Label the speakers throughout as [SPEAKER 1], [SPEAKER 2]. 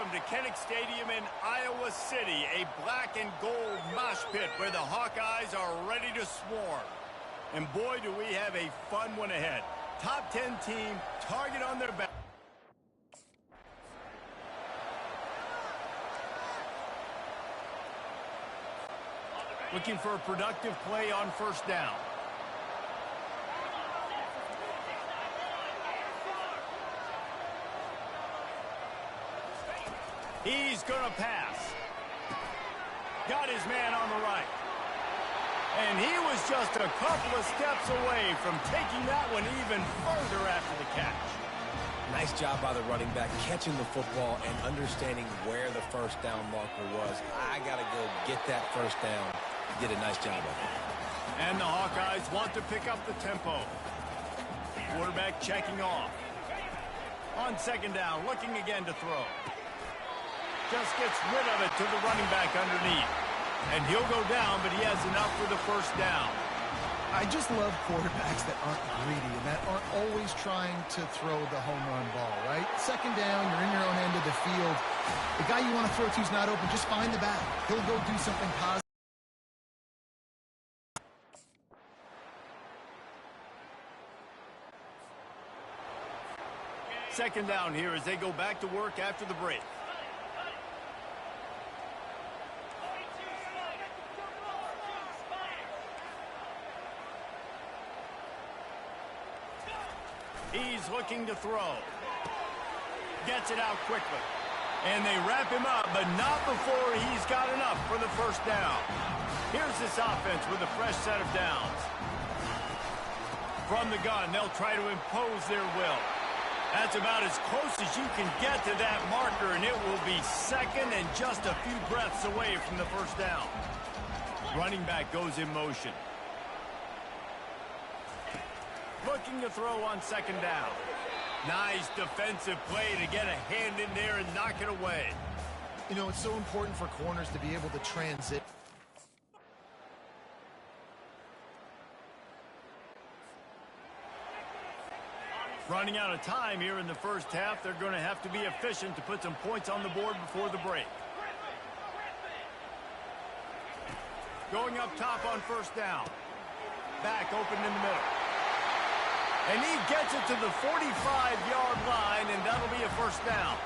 [SPEAKER 1] Welcome to Kinnick Stadium in Iowa City, a black and gold mosh pit where the Hawkeyes are ready to swarm. And boy, do we have a fun one ahead. Top 10 team, target on their back. Looking for a productive play on first down. He's going to pass. Got his man on the right. And he was just a couple of steps away from taking that one even further after the catch.
[SPEAKER 2] Nice job by the running back, catching the football and understanding where the first down marker was. I got to go get that first down. He did a nice job of it.
[SPEAKER 1] And the Hawkeyes want to pick up the tempo. Quarterback checking off. On second down, looking again to throw. Just gets rid of it to the running back underneath. And he'll go down, but he has enough for the first down.
[SPEAKER 3] I just love quarterbacks that aren't greedy and that aren't always trying to throw the home run ball, right? Second down, you're in your own end of the field. The guy you want to throw to is not open. Just find the back. He'll go do something positive.
[SPEAKER 1] Second down here as they go back to work after the break. He's looking to throw. Gets it out quickly. And they wrap him up, but not before he's got enough for the first down. Here's this offense with a fresh set of downs. From the gun, they'll try to impose their will. That's about as close as you can get to that marker, and it will be second and just a few breaths away from the first down. Running back goes in motion. Looking to throw on second down. Nice defensive play to get a hand in there and knock it away.
[SPEAKER 3] You know, it's so important for corners to be able to transit.
[SPEAKER 1] Running out of time here in the first half. They're going to have to be efficient to put some points on the board before the break. Going up top on first down. Back open in the middle. And he gets it to the 45-yard line, and that'll be a first down.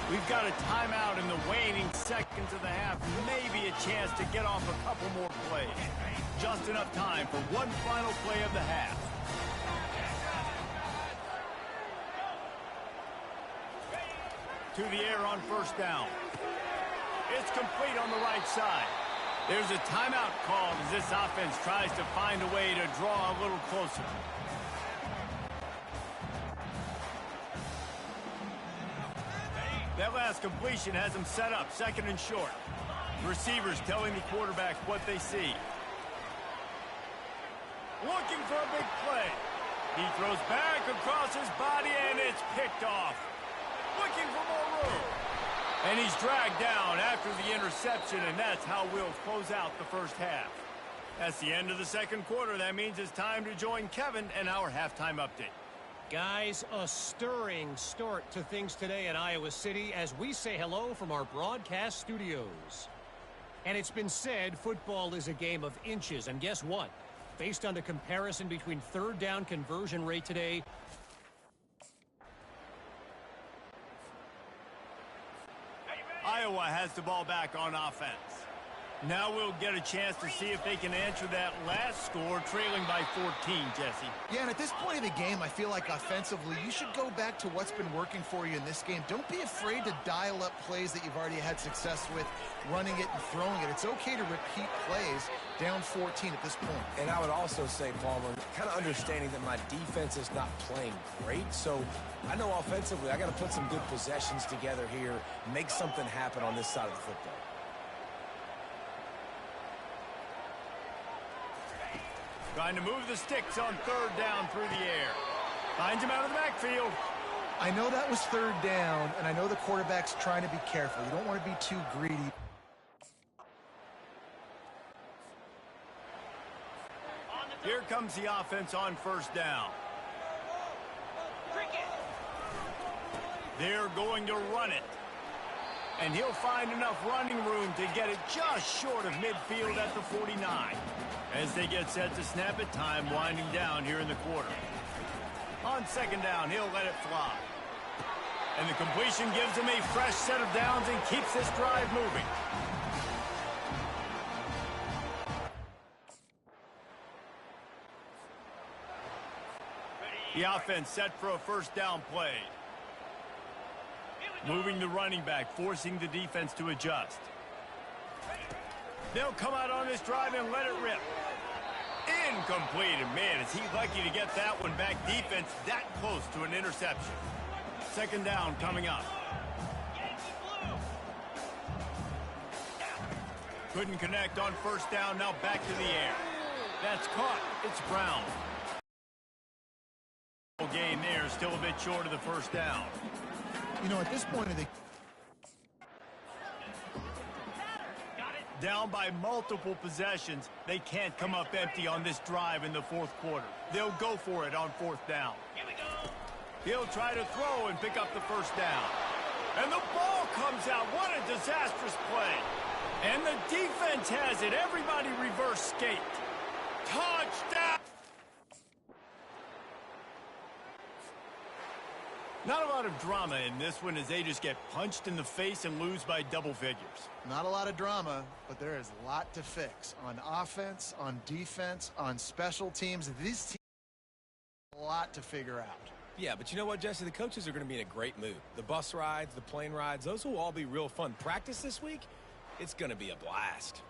[SPEAKER 1] We've got a timeout in the waning seconds of the half. Maybe a chance to get off a couple more plays. Just enough time for one final play of the half. To the air on first down. It's complete on the right side. There's a timeout called as this offense tries to find a way to draw a little closer. That last completion has them set up, second and short. Receivers telling the quarterback what they see. Looking for a big play. He throws back across his body, and it's picked off. Looking for more room. And he's dragged down after the interception, and that's how we'll close out the first half. That's the end of the second quarter. That means it's time to join Kevin and our halftime update.
[SPEAKER 4] Guys, a stirring start to things today in Iowa City as we say hello from our broadcast studios. And it's been said football is a game of inches, and guess what? Based on the comparison between third down conversion rate today,
[SPEAKER 1] Iowa has the ball back on offense. Now we'll get a chance to see if they can answer that last score, trailing by 14, Jesse.
[SPEAKER 3] Yeah, and at this point of the game, I feel like offensively, you should go back to what's been working for you in this game. Don't be afraid to dial up plays that you've already had success with, running it and throwing it. It's okay to repeat plays down 14 at this point.
[SPEAKER 2] And I would also say, Palmer, kind of understanding that my defense is not playing great, so I know offensively I got to put some good possessions together here, make something happen on this side of the football.
[SPEAKER 1] Trying to move the sticks on third down through the air. Finds him out of the backfield.
[SPEAKER 3] I know that was third down, and I know the quarterback's trying to be careful. You don't want to be too greedy.
[SPEAKER 1] Here comes the offense on first down. They're going to run it. And he'll find enough running room to get it just short of midfield at the 49. As they get set to snap it, time winding down here in the quarter. On second down, he'll let it fly. And the completion gives him a fresh set of downs and keeps this drive moving. The offense set for a first down play. Moving the running back, forcing the defense to adjust. They'll come out on this drive and let it rip. Incomplete, and man, is he lucky to get that one back. Defense that close to an interception. Second down coming up. Couldn't connect on first down, now back to the air. That's caught. It's Brown. Game there, still a bit short of the first down.
[SPEAKER 3] You know, at this point of the
[SPEAKER 1] down by multiple possessions, they can't come up empty on this drive in the fourth quarter. They'll go for it on fourth down. Here we go. He'll try to throw and pick up the first down. And the ball comes out. What a disastrous play. And the defense has it. Everybody reverse skate. Touchdown. Not a lot of drama in this one as they just get punched in the face and lose by double figures.
[SPEAKER 3] Not a lot of drama, but there is a lot to fix on offense, on defense, on special teams. These teams have a lot to figure out.
[SPEAKER 2] Yeah, but you know what, Jesse? The coaches are going to be in a great mood. The bus rides, the plane rides, those will all be real fun. Practice this week, it's going to be a blast.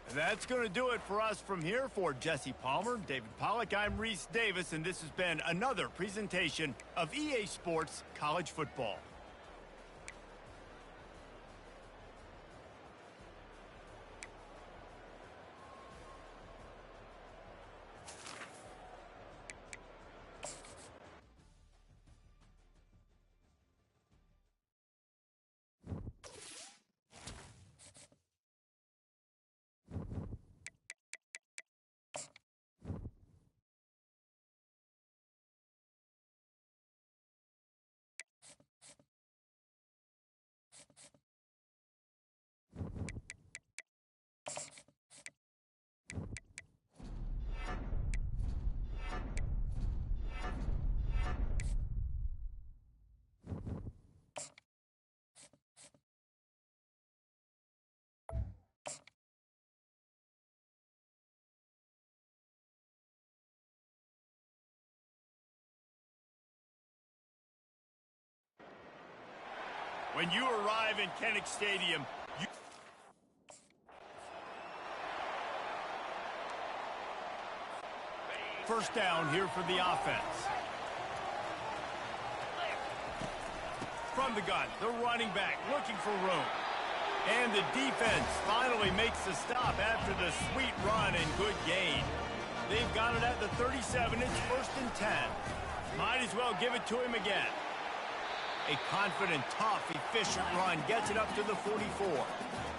[SPEAKER 1] That's going to do it for us from here. For Jesse Palmer, David Pollack, I'm Reese Davis, and this has been another presentation of EA Sports College Football. When you arrive in Kinnick Stadium, first down here for the offense. From the gun, the running back looking for room. And the defense finally makes the stop after the sweet run and good gain. They've got it at the 37. It's first and 10. Might as well give it to him again. A confident, tough, efficient run gets it up to the 44.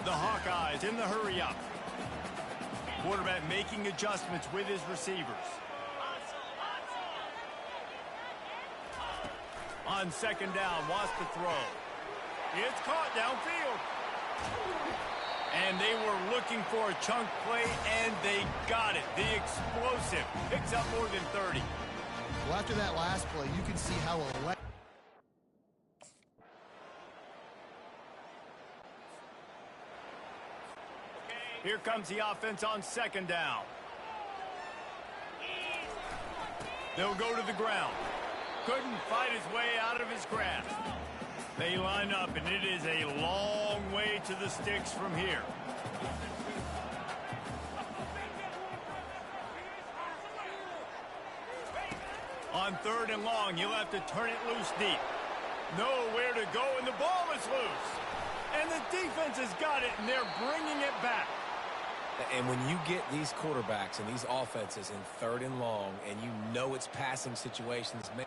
[SPEAKER 1] The Hawkeyes in the hurry-up. Quarterback making adjustments with his receivers. On second down, wants to throw. It's caught downfield. And they were looking for a chunk play, and they got it. The explosive picks up more than 30.
[SPEAKER 3] Well, after that last play, you can see how electric.
[SPEAKER 1] Here comes the offense on second down. They'll go to the ground. Couldn't fight his way out of his grasp. They line up, and it is a long way to the sticks from here. On third and long, he'll have to turn it loose deep. Nowhere to go, and the ball is loose. And the defense has got it, and they're bringing it back.
[SPEAKER 2] And when you get these quarterbacks and these offenses in third and long, and you know it's passing situations, man.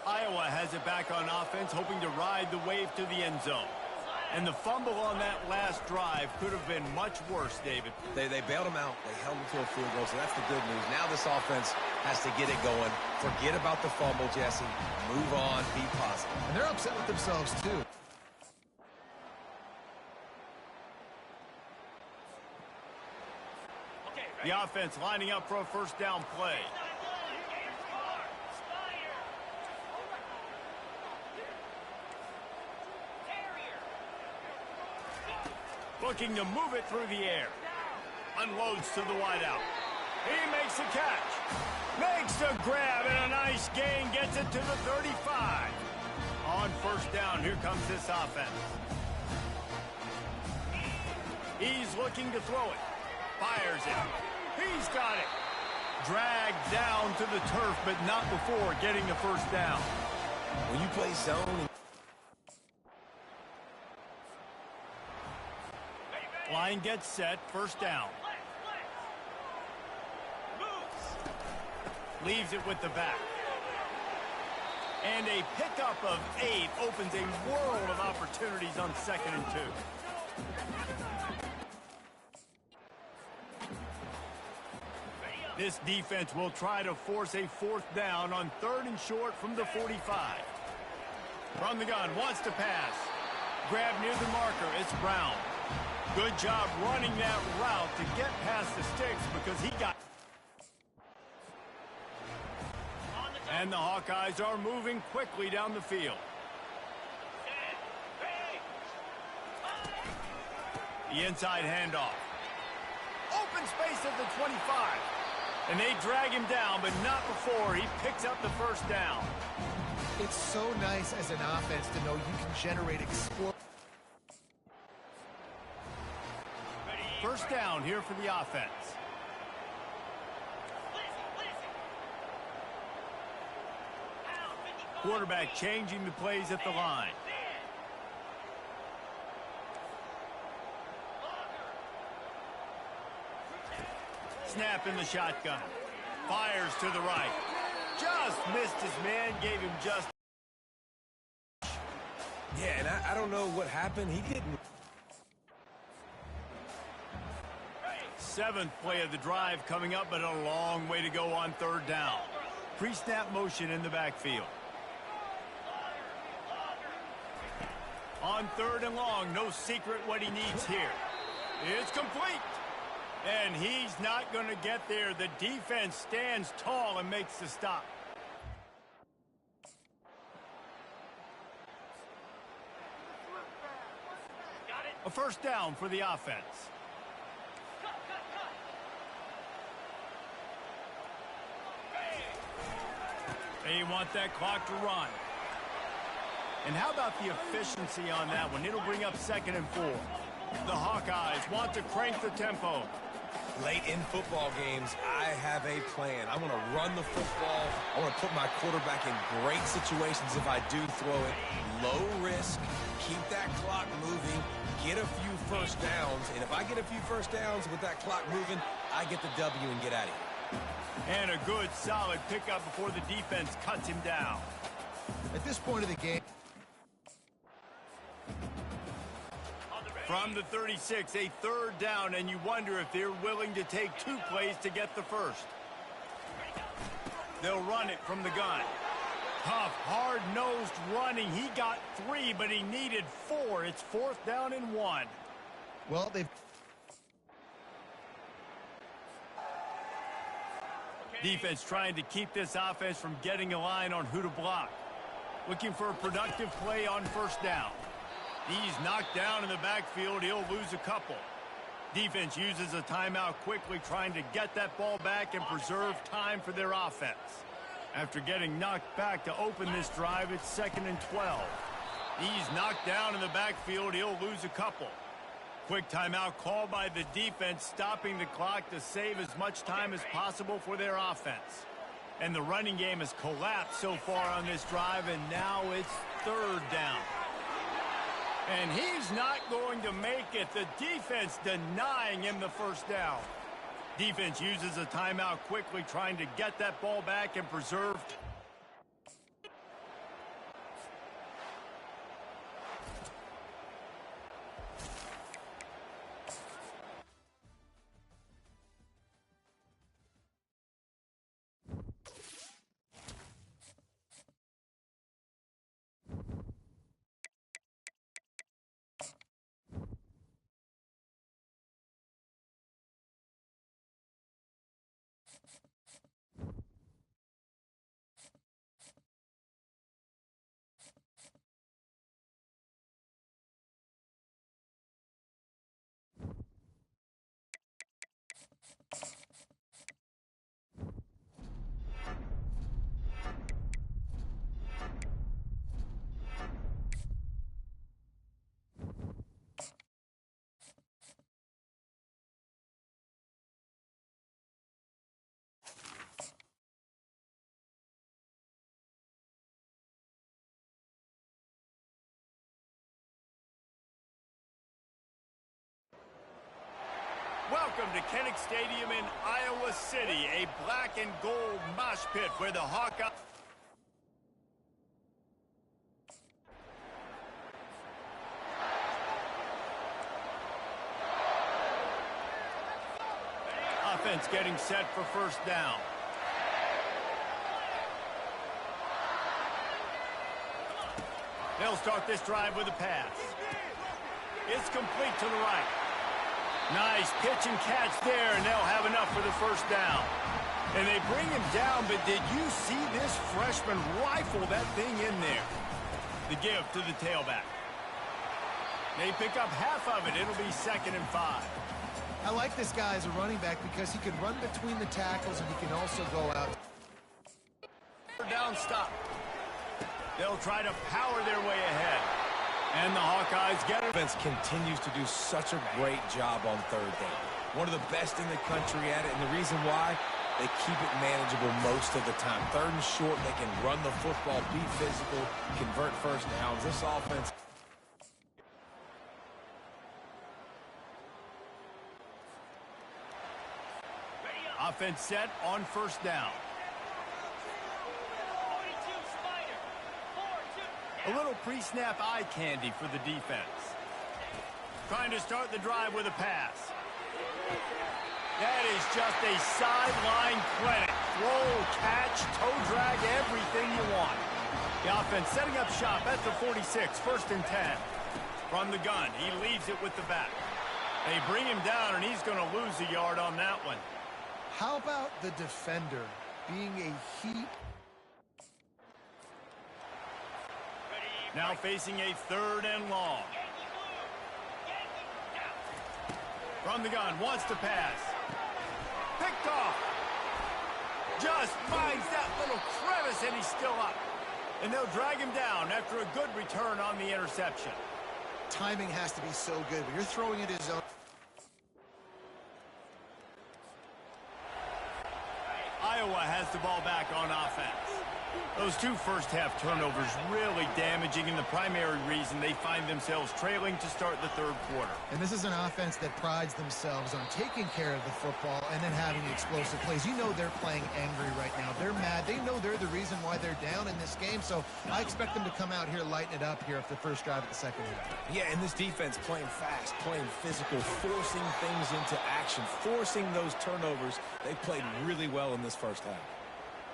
[SPEAKER 1] Iowa has it back on offense, hoping to ride the wave to the end zone. And the fumble on that last drive could have been much worse, David.
[SPEAKER 2] They bailed him out. They held him to a field goal, so that's the good news. Now this offense has to get it going. Forget about the fumble, Jesse. Move on. Be positive.
[SPEAKER 3] And they're upset with themselves, too.
[SPEAKER 1] The offense lining up for a first down play. Looking to move it through the air. Unloads to the wideout. He makes a catch. Makes the grab and a nice gain. Gets it to the 35. On first down, here comes this offense. He's looking to throw it. Fires it. He's got it. Dragged down to the turf, but not before getting the first down.
[SPEAKER 2] When you play zone...
[SPEAKER 1] Line gets set, first down. Leaves it with the back. And a pickup of 8 opens a world of opportunities on 2nd and 2. This defense will try to force a 4th down on 3rd and short from the 45. From the gun, wants to pass. Grab near the marker, it's Brown. Good job running that route to get past the sticks because he got... And the Hawkeyes are moving quickly down the field. The inside handoff. Open space at the 25. And they drag him down, but not before he picks up the first down.
[SPEAKER 3] It's so nice as an offense to know you can generate explosive.
[SPEAKER 1] First down here for the offense. Quarterback changing the plays at the line. Snap in the shotgun. Fires to the right. Just missed his man, gave him just...
[SPEAKER 2] Yeah, and I don't know what happened. He didn't...
[SPEAKER 1] 7th play of the drive coming up, but a long way to go on 3rd down. Pre-snap motion in the backfield. On 3rd and long, no secret what he needs here. It's complete. And he's not going to get there. The defense stands tall and makes the stop. A first down for the offense. They want that clock to run. And how about the efficiency on that one? It'll bring up 2nd and 4. The Hawkeyes want to crank the tempo.
[SPEAKER 2] Late in football games, I have a plan. I want to run the football. I want to put my quarterback in great situations if I do throw it. Low risk, keep that clock moving, get a few first downs. And if I get a few first downs with that clock moving, I get the W and get out of here.
[SPEAKER 1] And a good, solid pickup before the defense cuts him down.
[SPEAKER 3] At this point of the game...
[SPEAKER 1] From the 36, a 3rd down, and you wonder if they're willing to take 2 plays to get the first. They'll run it from the gun. Tough, hard-nosed running. He got 3, but he needed 4. It's 4th down and 1.
[SPEAKER 3] Well, they've...
[SPEAKER 1] Defense trying to keep this offense from getting a line on who to block. Looking for a productive play on first down. He's knocked down in the backfield. He'll lose a couple. Defense uses a timeout quickly, trying to get that ball back and preserve time for their offense. After getting knocked back to open this drive, it's 2nd and 12. He's knocked down in the backfield. He'll lose a couple. Quick timeout called by the defense, stopping the clock to save as much time as possible for their offense. And the running game has collapsed so far on this drive, and now it's 3rd down. And he's not going to make it. The defense denying him the first down. Defense uses a timeout quickly, trying to get that ball back and preserve. Welcome to Kinnick Stadium in Iowa City, a black and gold mosh pit where the Hawkeyes... Offense getting set for first down. They'll start this drive with a pass. It's complete to the right. Nice pitch and catch there, and they'll have enough for the first down. And they bring him down, but did you see this freshman rifle that thing in there? The give to the tailback. They pick up half of it. It'll be 2nd and 5.
[SPEAKER 3] I like this guy as a running back because he can run between the tackles and he can also go out.
[SPEAKER 1] Down stop. They'll try to power their way ahead. And the Hawkeyes get it.
[SPEAKER 2] Defense continues to do such a great job on third down. One of the best in the country at it, and the reason why, they keep it manageable most of the time. 3rd and short, they can run the football, be physical, convert first downs. This offense...
[SPEAKER 1] Offense set on first down. A little pre-snap eye candy for the defense. Trying to start the drive with a pass. That is just a sideline clinic. Throw, catch, toe drag, everything you want. The offense setting up shop at the 46, 1st and 10. From the gun, he leaves it with the back. They bring him down, and he's going to lose a yard on that one.
[SPEAKER 3] How about the defender being a heat?
[SPEAKER 1] Now facing a 3rd and long. From the gun, wants to pass. Picked off. Just finds that little crevice, and he's still up. And they'll drag him down after a good return on the interception.
[SPEAKER 3] Timing has to be so good. When you're throwing it his own.
[SPEAKER 1] Iowa has the ball back on offense. Those 2 first-half turnovers really damaging, and the primary reason they find themselves trailing to start the 3rd quarter.
[SPEAKER 3] And this is an offense that prides themselves on taking care of the football and then having the explosive plays. You know they're playing angry right now. They're mad. They know they're the reason why they're down in this game, so I expect them to come out here, lighten it up here after the first drive of the second half.
[SPEAKER 2] Yeah, and this defense playing fast, playing physical, forcing things into action, forcing those turnovers. They played really well in this first half.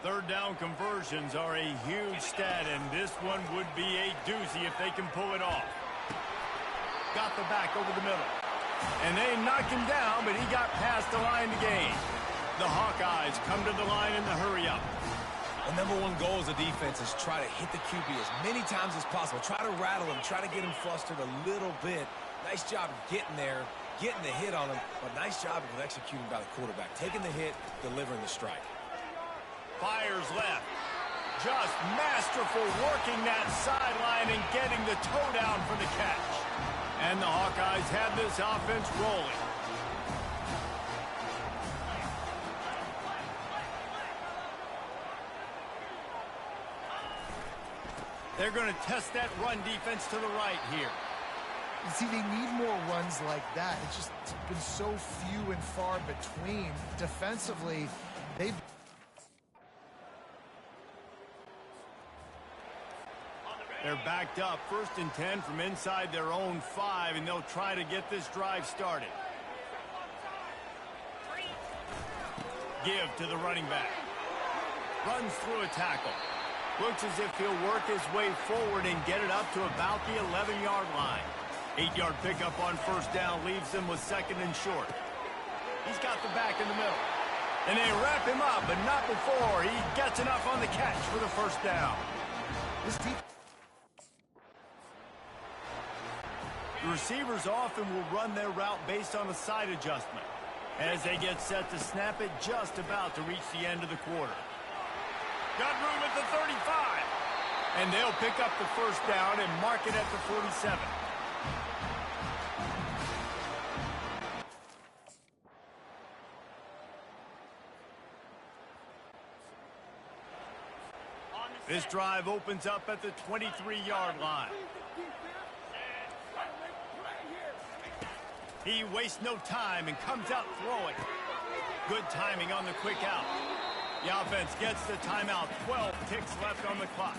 [SPEAKER 1] 3rd down conversions are a huge stat, and this one would be a doozy if they can pull it off. Got the back over the middle. And they knocked him down, but he got past the line to gain. The Hawkeyes come to the line in the hurry-up.
[SPEAKER 2] The number 1 goal as a defense is try to hit the QB as many times as possible. Try to rattle him, try to get him flustered a little bit. Nice job getting there, getting the hit on him, but nice job of executing by the quarterback. Taking the hit, delivering the strike.
[SPEAKER 1] Fires left. Just masterful working that sideline and getting the toe down for the catch. And the Hawkeyes have this offense rolling. They're going to test that run defense to the right here.
[SPEAKER 3] See, they need more runs like that. It's just been so few and far between. Defensively, they've...
[SPEAKER 1] They're backed up, 1st and 10 from inside their own 5, and they'll try to get this drive started. Give to the running back. Runs through a tackle. Looks as if he'll work his way forward and get it up to about the 11-yard line. 8-yard pickup on first down leaves them with 2nd and short. He's got the back in the middle. And they wrap him up, but not before he gets enough on the catch for the first down.
[SPEAKER 3] This defense...
[SPEAKER 1] The receivers often will run their route based on a side adjustment as they get set to snap it just about to reach the end of the quarter. Got room at the 35. And they'll pick up the first down and mark it at the 47. This drive opens up at the 23-yard line. He wastes no time and comes out throwing. Good timing on the quick out. The offense gets the timeout. 12 ticks left on the clock.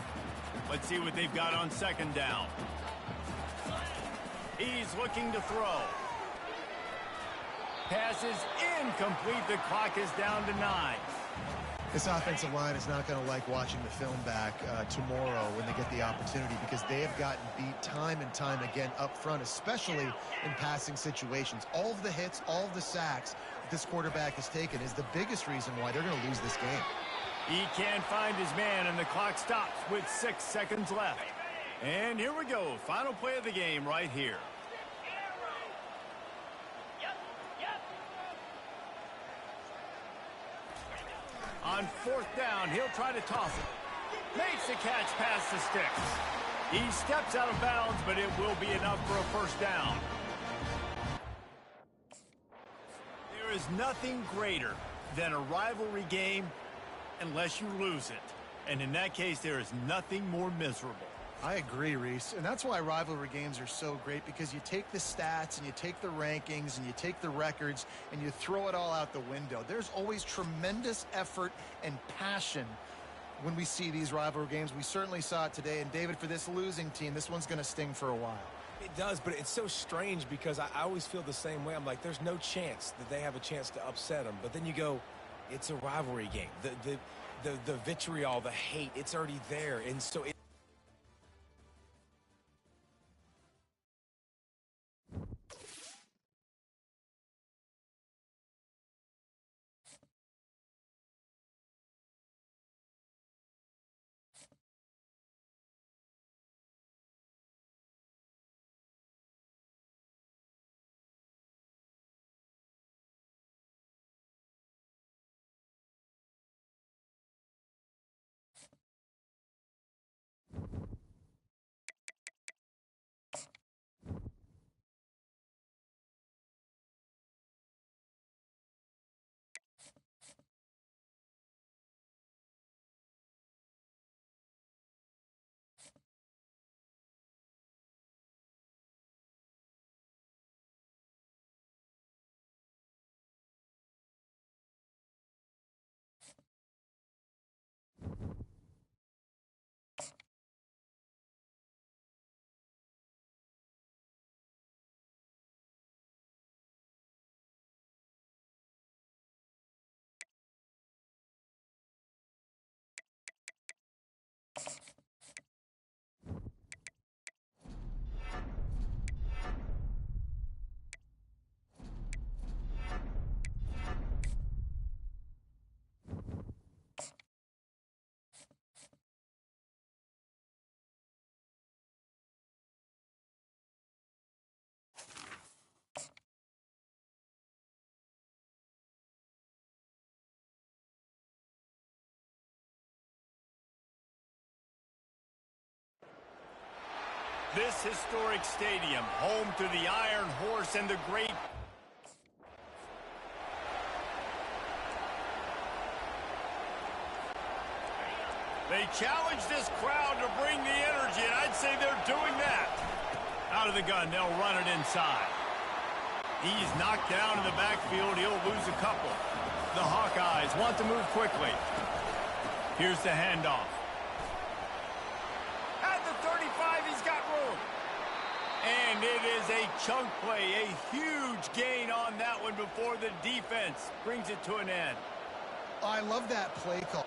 [SPEAKER 1] Let's see what they've got on second down. He's looking to throw. Pass is incomplete. The clock is down to 9.
[SPEAKER 3] This offensive line is not going to like watching the film back tomorrow when they get the opportunity, because they have gotten beat time and time again up front, especially in passing situations. All of the hits, all of the sacks that this quarterback has taken is the biggest reason why they're going to lose this game.
[SPEAKER 1] He can't find his man, and the clock stops with 6 seconds left. And here we go. Final play of the game right here. On fourth down, he'll try to toss it. Makes the catch past the sticks. He steps out of bounds, but it will be enough for a first down. There is nothing greater than a rivalry game unless you lose it. And in that case, there is nothing more miserable.
[SPEAKER 3] I agree, Reese, and that's why rivalry games are so great, because you take the stats and you take the rankings and you take the records and you throw it all out the window. There's always tremendous effort and passion when we see these rivalry games. We certainly saw it today, and David, for this losing team, this one's going to sting for a while.
[SPEAKER 2] It does, but it's so strange because I always feel the same way. I'm like, there's no chance that they have a chance to upset them, but then you go, it's a rivalry game. The vitriol, the hate, it's already there, and so it
[SPEAKER 1] This historic stadium, home to the Iron Horse and the great... They challenge this crowd to bring the energy, and I'd say they're doing that. Out of the gun, they'll run it inside. He's knocked down in the backfield. He'll lose a couple. The Hawkeyes want to move quickly. Here's the handoff. At the 35, he's got room. And it is a chunk play, a huge gain on that one before the defense brings it to an end.
[SPEAKER 3] I love that play call.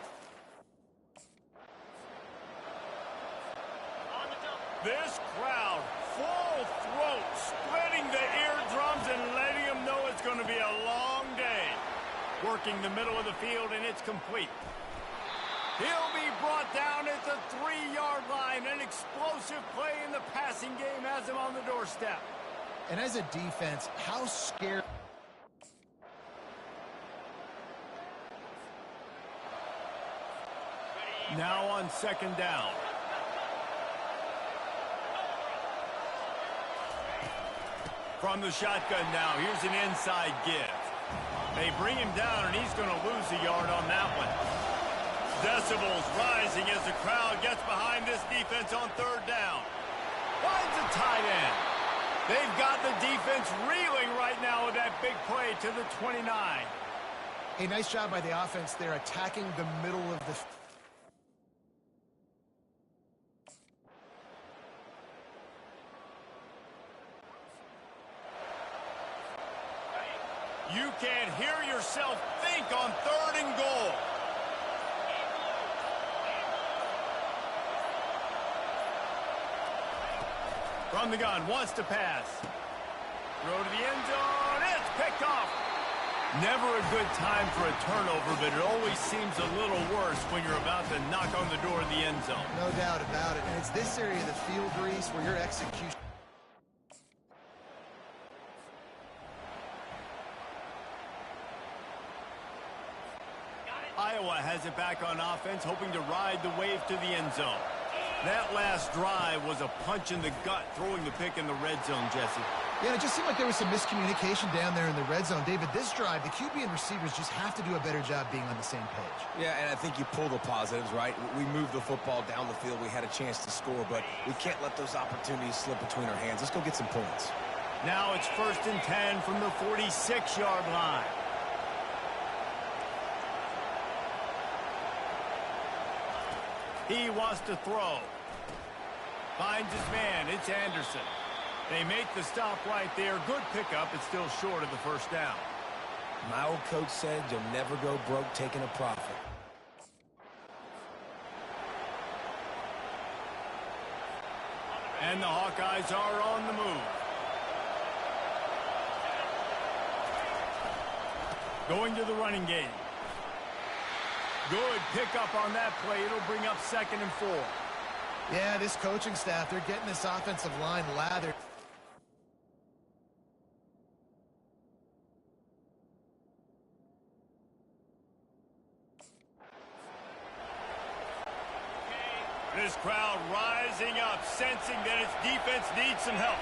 [SPEAKER 1] This crowd, full throat, splitting the eardrums and letting them know it's going to be a long day. Working the middle of the field, and it's complete. He'll be brought down at the 3-yard line. An explosive play in the passing game has him on the doorstep.
[SPEAKER 3] And as a defense, how scared...
[SPEAKER 1] Now on second down. From the shotgun now, here's an inside give. They bring him down, and he's going to lose a yard on that one. Decibels rising as the crowd gets behind this defense on third down. Finds a tight end. They've got the defense reeling right now with that big play to the 29.
[SPEAKER 3] A nice job by the offense there, attacking the middle of the...
[SPEAKER 1] You can't hear yourself think on 3rd and goal. From the gun, wants to pass. Throw to the end zone, it's picked off. Never a good time for a turnover, but it always seems a little worse when you're about to knock on the door of the end zone.
[SPEAKER 3] No doubt about it. And it's this area of the field, Reese, where your execution...
[SPEAKER 1] Iowa has it back on offense, hoping to ride the wave to the end zone. That last drive was a punch in the gut, throwing the pick in the red zone, Jesse.
[SPEAKER 3] Yeah, it just seemed like there was some miscommunication down there in the red zone. David, this drive, the QB and receivers just have to do a better job being on the same page.
[SPEAKER 2] Yeah, and I think you pull the positives, right? We moved the football down the field. We had a chance to score, but we can't let those opportunities slip between our hands. Let's go get some points.
[SPEAKER 1] Now it's 1st and 10 from the 46-yard line. He wants to throw. Finds his man. It's Anderson. They make the stop right there. Good pickup. It's still short of the first down.
[SPEAKER 2] My old coach said you'll never go broke taking a profit.
[SPEAKER 1] And the Hawkeyes are on the move. Going to the running game. Good pickup on that play. It'll bring up 2nd and 4.
[SPEAKER 3] Yeah, this coaching staff, they're getting this offensive line lathered.
[SPEAKER 1] This crowd rising up, sensing that its defense needs some help.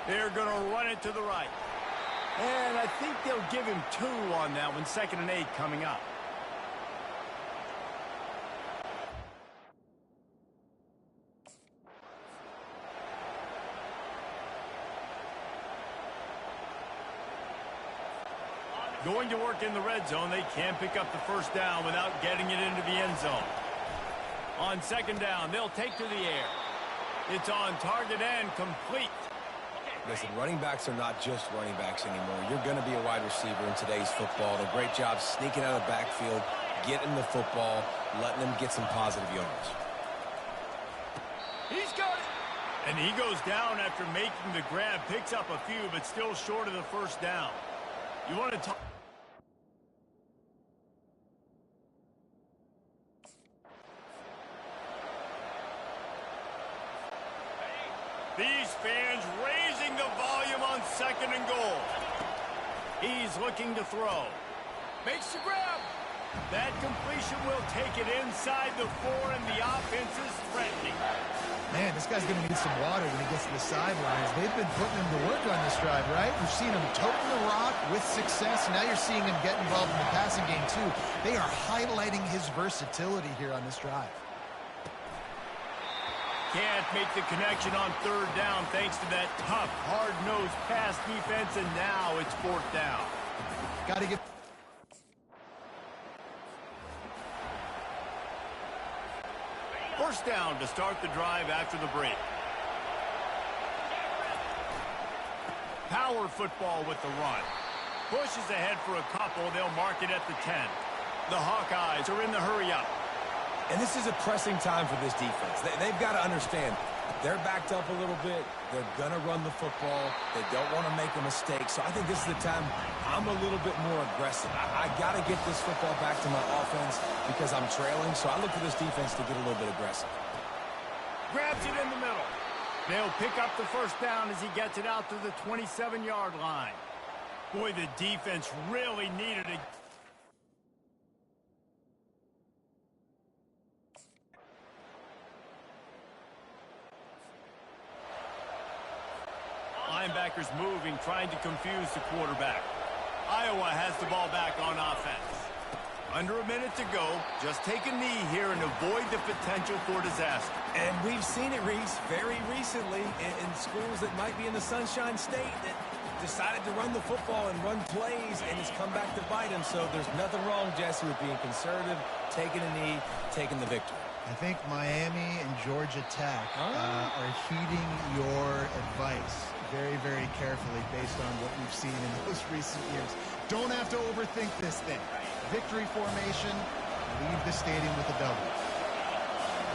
[SPEAKER 1] They're going to run it to the right. And I think they'll give him 2 on that one. 2nd and 8 coming up. Going to work in the red zone. They can't pick up the first down without getting it into the end zone. On 2nd down, they'll take to the air. It's on target and complete.
[SPEAKER 2] Listen, running backs are not just running backs anymore. You're going to be a wide receiver in today's football. A great job sneaking out of the backfield, getting the football, letting them get some positive yards.
[SPEAKER 1] He's got it. And he goes down after making the grab. Picks up a few, but still short of the first down. You want to talk... These fans raising the volume on 2nd and goal. He's looking to throw. Makes the grab. That completion will take it inside the 4, and the offense is threatening.
[SPEAKER 3] Man, this guy's going to need some water when he gets to the sidelines. They've been putting him to work on this drive, right? We've seen him toting the rock with success. Now you're seeing him get involved in the passing game, too. They are highlighting his versatility here on this drive.
[SPEAKER 1] Can't make the connection on 3rd down thanks to that tough, hard-nosed pass defense, and now it's 4th down.
[SPEAKER 3] Got to get...
[SPEAKER 1] First down to start the drive after the break. Power football with the run. Pushes ahead for a couple. They'll mark it at the 10. The Hawkeyes are in the hurry-up.
[SPEAKER 2] And this is a pressing time for this defense. They've got to understand, they're backed up a little bit. They're going to run the football. They don't want to make a mistake. So I think this is the time I'm a little bit more aggressive. I got to get this football back to my offense because I'm trailing. So I look for this defense to get a little bit aggressive.
[SPEAKER 1] Grabs it in the middle. They'll pick up the first down as he gets it out to the 27-yard line. Boy, the defense really needed it. Linebackers moving, trying to confuse the quarterback. Iowa has the ball back on offense. Under a minute to go. Just take a knee here and avoid the potential for disaster.
[SPEAKER 2] And we've seen it, Reese, very recently in schools that might be in the Sunshine State that decided to run the football and run plays, and it's come back to bite them. So there's nothing wrong, Jesse, with being conservative, taking a knee, taking the victory.
[SPEAKER 3] I think Miami and Georgia Tech are heeding your advice very, very carefully based on what we've seen in those recent years. Don't have to overthink this thing. Victory formation, leave the stadium with a W.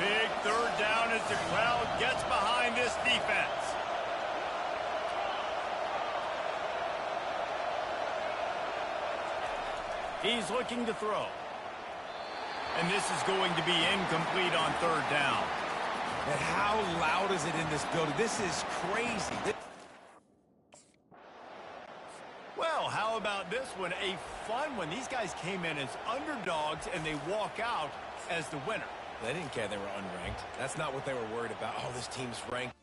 [SPEAKER 1] Big third down as the crowd gets behind this defense. He's looking to throw. And this is going to be incomplete on third down.
[SPEAKER 2] And how loud is it in this building? This is crazy.
[SPEAKER 1] Well, how about this one? A fun one. These guys came in as underdogs, and they walk out as the winner.
[SPEAKER 2] They didn't care they were unranked. That's not what they were worried about. Oh, this team's ranked.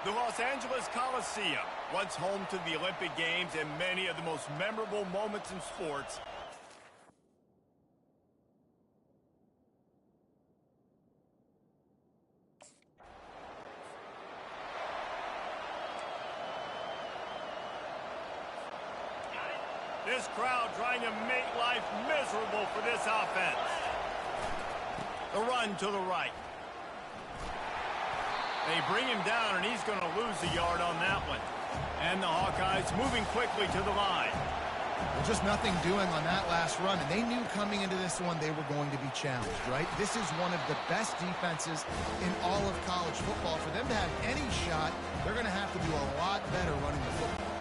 [SPEAKER 1] The Los Angeles Coliseum, once home to the Olympic Games and many of the most memorable moments in sports. This crowd trying to make life miserable for this offense. The run to the right. They bring him down, and he's going to lose a yard on that one. And the Hawkeyes moving quickly to the line.
[SPEAKER 3] Well, just nothing doing on that last run, and they knew coming into this one they were going to be challenged, right? This is one of the best defenses in all of college football. For them to have any shot, they're going to have to do a lot better running the football.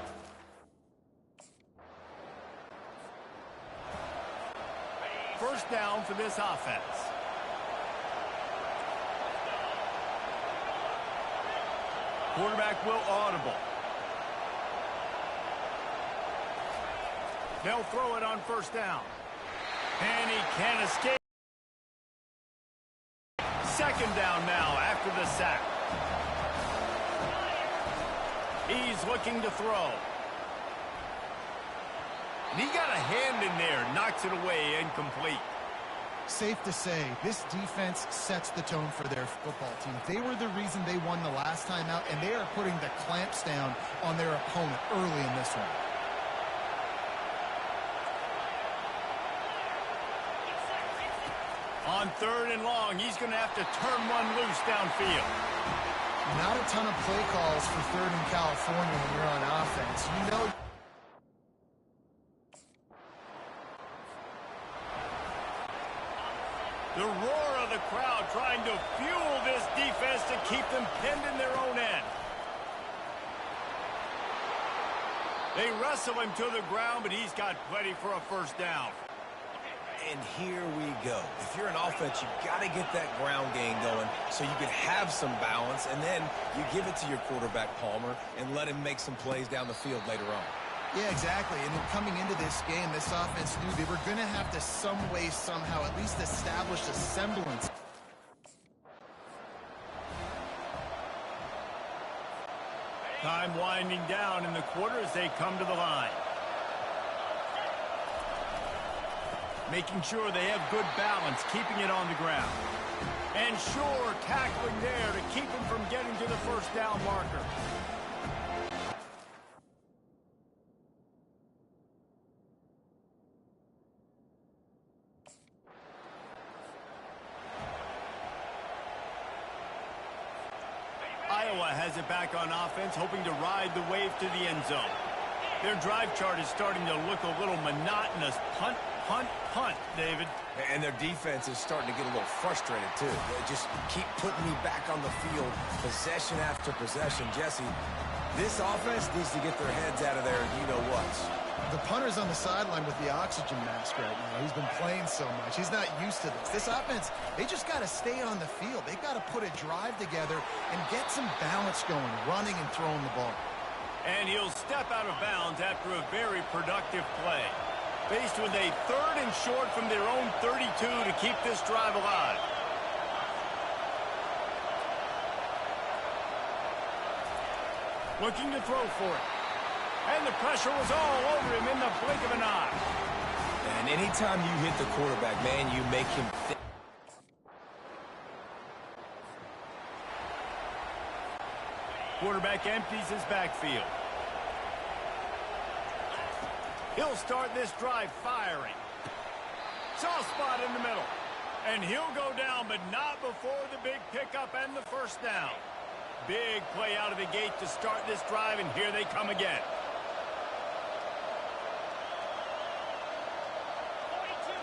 [SPEAKER 1] First down for this offense. Quarterback will audible. They'll throw it on first down. And he can't escape. Second down now after the sack. He's looking to throw. And he got a hand in there, knocks it away, incomplete.
[SPEAKER 3] Safe to say, this defense sets the tone for their football team. They were the reason they won the last time out, and they are putting the clamps down on their opponent early in this one.
[SPEAKER 1] On third and long, he's going to have to turn one loose downfield.
[SPEAKER 3] Not a ton of play calls for third in California when you're on offense. You know.
[SPEAKER 1] The roar of the crowd trying to fuel this defense to keep them pinned in their own end. They wrestle him to the ground, but he's got plenty for a first down.
[SPEAKER 2] And here we go. If you're an offense, you've got to get that ground game going so you can have some balance, and then you give it to your quarterback, Palmer, and let him make some plays down the field later on.
[SPEAKER 3] Yeah, exactly. And then coming into this game, this offense knew they were going to have to some way, somehow, at least establish a semblance.
[SPEAKER 1] Time winding down in the quarter as they come to the line. Making sure they have good balance, keeping it on the ground. And sure, tackling there to keep them from getting to the first down marker. has it back on offense, hoping to ride the wave to the end zone. Their drive chart is starting to look a little monotonous. Punt, punt, punt, David.
[SPEAKER 2] And their defense is starting to get a little frustrated, too. They just keep putting me back on the field, possession after possession. Jesse, this offense needs to get their heads out of there, you-know-whats.
[SPEAKER 3] The punter's on the sideline with the oxygen mask right now. He's been playing so much. He's not used to this. This offense, they just got to stay on the field. They've got to put a drive together and get some balance going, running and throwing the ball.
[SPEAKER 1] And he'll step out of bounds after a very productive play. Faced with a 3rd and short from their own 32 to keep this drive alive. Looking to throw for it. And the pressure was all over him in the blink of an eye.
[SPEAKER 2] And anytime you hit the quarterback, man, you make him think.
[SPEAKER 1] Quarterback empties his backfield. He'll start this drive firing. Soft spot in the middle. And he'll go down, but not before the big pickup and the first down. Big play out of the gate to start this drive, and here they come again.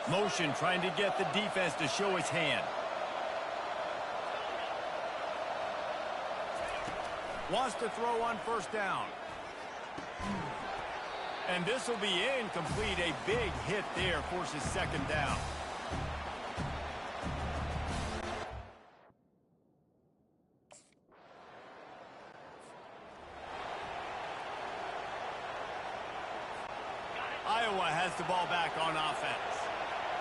[SPEAKER 1] Motion trying to get the defense to show his hand. Wants to throw on first down. And this will be incomplete. A big hit there forces second down. Iowa has the ball back on offense.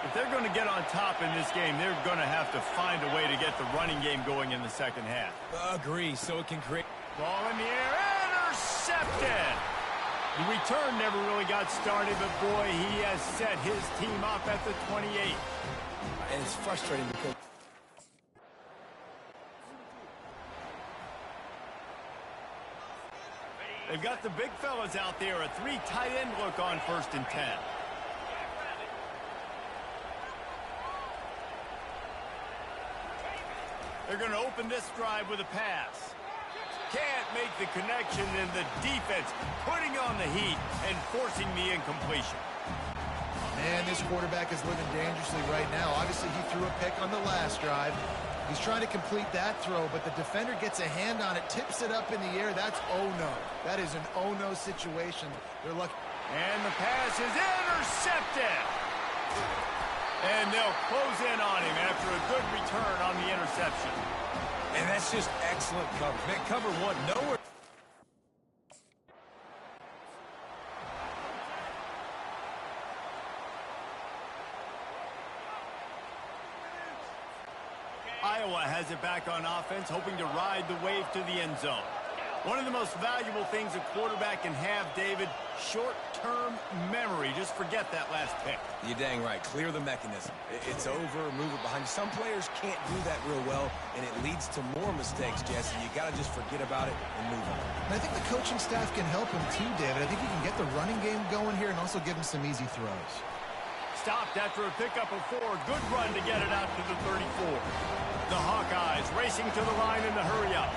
[SPEAKER 1] If they're going to get on top in this game, they're going to have to find a way to get the running game going in the second half.
[SPEAKER 2] Agree, so it can create.
[SPEAKER 1] Ball in the air, intercepted! The return never really got started, but boy, he has set his team up at the 28.
[SPEAKER 2] And it's frustrating because
[SPEAKER 1] they've got the big fellas out there, a 3 tight end look on 1st and 10. They're going to open this drive with a pass. Can't make the connection, and the defense putting on the heat and forcing the incompletion.
[SPEAKER 3] Man, this quarterback is living dangerously right now. Obviously, he threw a pick on the last drive. He's trying to complete that throw, but the defender gets a hand on it, tips it up in the air. That's oh-no. That is an oh-no situation. They're lucky.
[SPEAKER 1] And the pass is intercepted. And they'll close in on him after a good return on the interception.
[SPEAKER 2] And that's just excellent cover. Man, cover one, nowhere.
[SPEAKER 1] Iowa has it back on offense, hoping to ride the wave to the end zone. One of the most valuable things a quarterback can have, David, short-term memory. Just forget that last pick.
[SPEAKER 2] You're dang right. Clear the mechanism. It's over, move it behind you. Some players can't do that real well, and it leads to more mistakes, Jesse. You got to just forget about it and move on.
[SPEAKER 3] And I think the coaching staff can help him too, David. I think he can get the running game going here and also give him some easy throws.
[SPEAKER 1] Stopped after a pickup of 4. Good run to get it out to the 34. The Hawkeyes racing to the line in the hurry-up.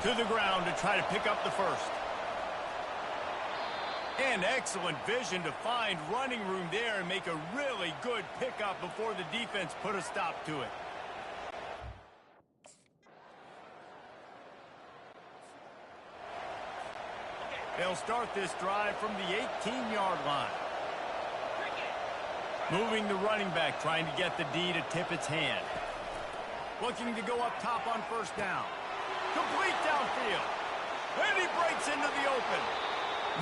[SPEAKER 1] To the ground to try to pick up the first. And excellent vision to find running room there and make a really good pickup before the defense put a stop to it. They'll start this drive from the 18-yard line. Moving the running back, trying to get the D to tip its hand. Looking to go up top on first down. Complete downfield. And he breaks into the open.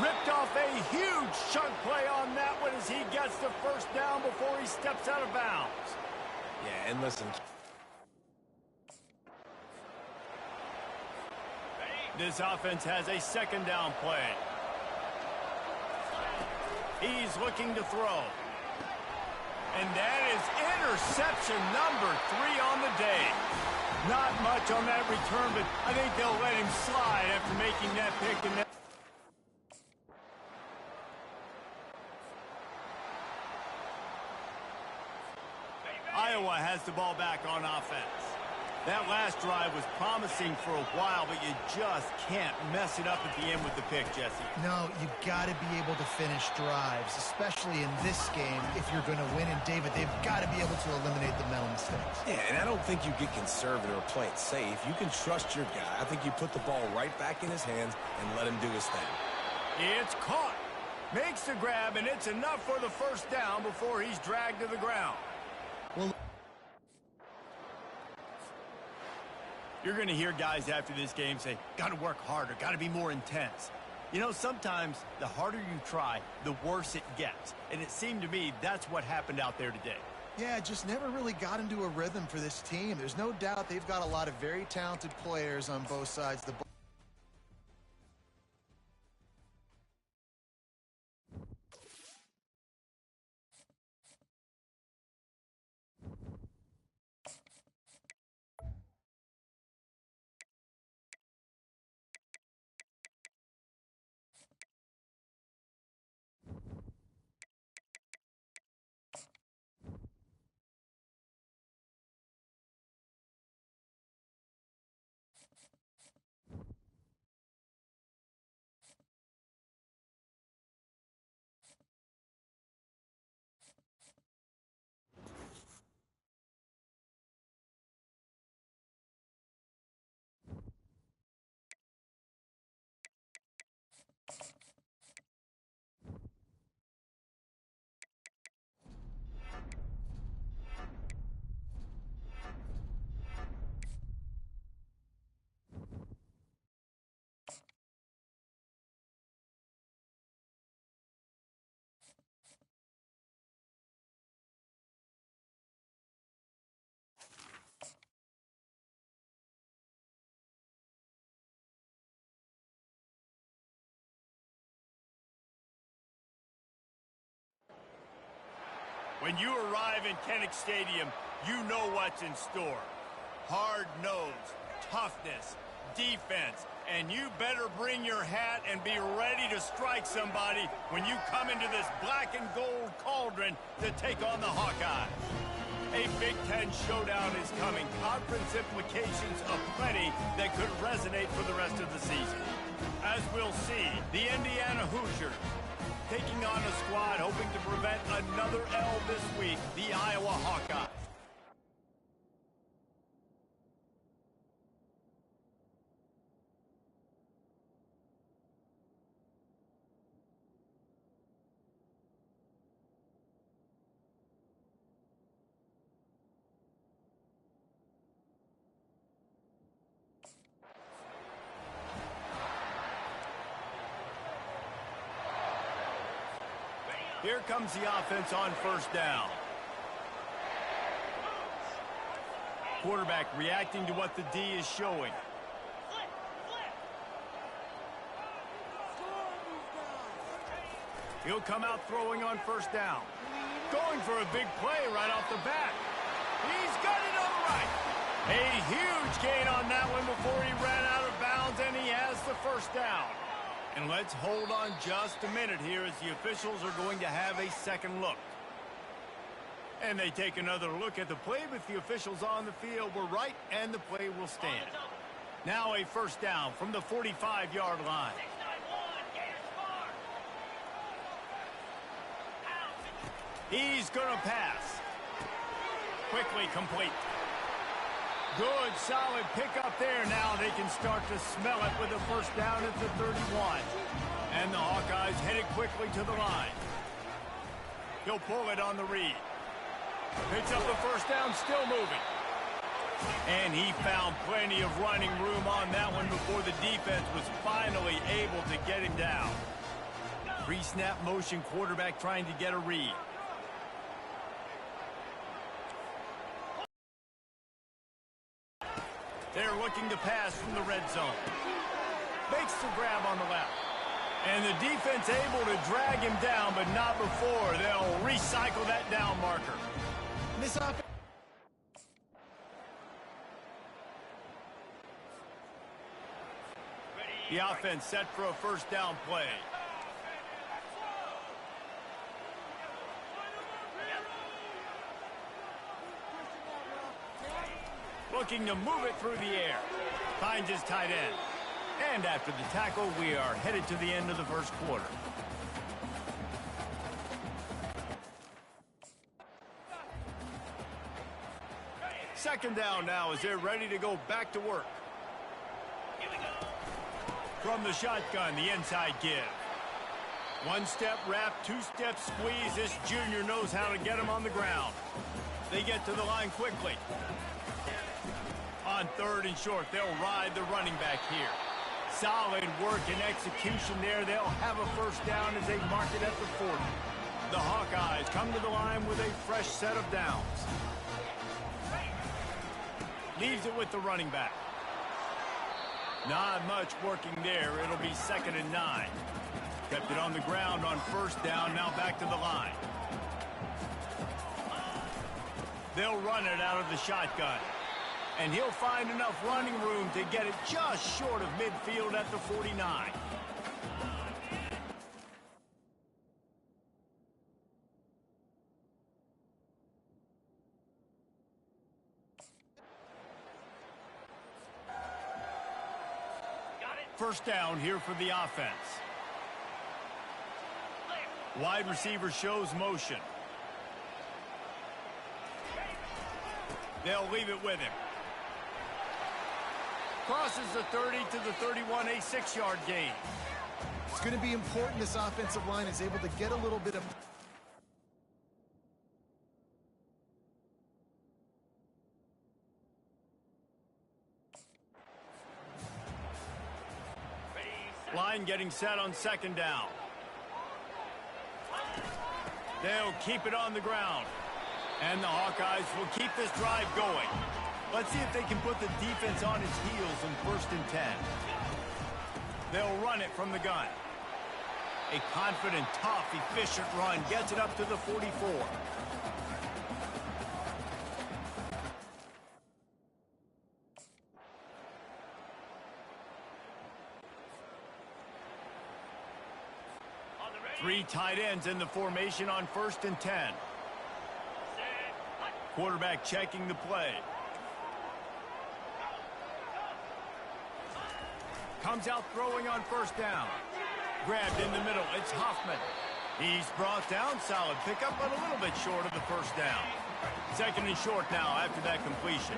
[SPEAKER 1] Ripped off a huge chunk play on that one as he gets the first down before he steps out of bounds.
[SPEAKER 2] Yeah, and listen.
[SPEAKER 1] This offense has a second down play. He's looking to throw. And that is interception number 3 on the day. Not much on that return, but I think they'll let him slide after making that pick. And that Iowa has the ball back on offense. That last drive was promising for a while, but you just can't mess it up at the end with the pick, Jesse.
[SPEAKER 3] No, you got to be able to finish drives, especially in this game if you're going to win. And, David, they've got to be able to eliminate the mental mistakes.
[SPEAKER 2] Yeah, and I don't think you get conservative or play it safe. You can trust your guy. I think you put the ball right back in his hands and let him do his thing.
[SPEAKER 1] It's caught. Makes the grab, and it's enough for the first down before he's dragged to the ground.
[SPEAKER 3] Well,
[SPEAKER 1] you're going to hear guys after this game say, got to work harder, got to be more intense. You know, sometimes the harder you try, the worse it gets. And it seemed to me that's what happened out there today.
[SPEAKER 3] yeah, just never really got into a rhythm for this team. There's no doubt they've got a lot of very talented players on both sides of the ball.
[SPEAKER 1] When you arrive in Kinnick Stadium, you know what's in store. Hard nose, toughness, defense, and you better bring your hat and be ready to strike somebody when you come into this black and gold cauldron to take on the Hawkeyes. A Big Ten showdown is coming. Conference implications aplenty that could resonate for the rest of the season. As we'll see, the Indiana Hoosiers taking on a squad hoping to prevent another L this week, the Iowa Hawkeyes. Here comes the offense on first down. Quarterback reacting to what the D is showing. He'll come out throwing on first down. Going for a big play right off the bat. He's got it on the right. A huge gain on that one before he ran out of bounds, and he has the first down. And let's hold on just a minute here as the officials are going to have a second look. And they take another look at the play, but the officials on the field were right, and the play will stand. Now a first down from the 45-yard line. He's going to pass. Quickly complete. Good, solid pickup there. Now they can start to smell it with a first down at the 31. And the Hawkeyes headed quickly to the line. He'll pull it on the read. Picks up the first down, still moving. And he found plenty of running room on that one before the defense was finally able to get him down. Pre-snap motion, quarterback trying to get a read. They're looking to pass from the red zone. Makes the grab on the left. And the defense able to drag him down, but not before. They'll recycle that down marker.
[SPEAKER 3] This offense.
[SPEAKER 1] The offense set for a first down play. looking to move it through the air. Finds his tight end. And after the tackle, we are headed to the end of the first quarter. Second down now as they're ready to go back to work. From the shotgun, the inside give. One-step wrap, two-step squeeze. This junior knows how to get him on the ground. They get to the line quickly. On third and short, they'll ride the running back here. Solid work and execution there. They'll have a first down as they mark it at the 40. The Hawkeyes come to the line with a fresh set of downs. Leaves it with the running back. Not much working there. It'll be 2nd and 9. Kept it on the ground on first down, now back to the line. They'll run it out of the shotgun. And he'll find enough running room to get it just short of midfield at the 49. First down here for the offense. Wide receiver shows motion. They'll leave it with him. Crosses the 30 to the 31, a 6-yard gain.
[SPEAKER 3] It's going to be important this offensive line is able to get a little bit of...
[SPEAKER 1] Line getting set on second down. They'll keep it on the ground. And the Hawkeyes will keep this drive going. Let's see if they can put the defense on its heels in 1st and 10. They'll run it from the gun. A confident, tough, efficient run gets it up to the 44. Three tight ends in the formation on 1st and 10. Quarterback checking the play. Comes out throwing on first down. Grabbed in the middle. It's Hoffman. He's brought down. Solid pickup, but a little bit short of the first down. 2nd and short now after that completion.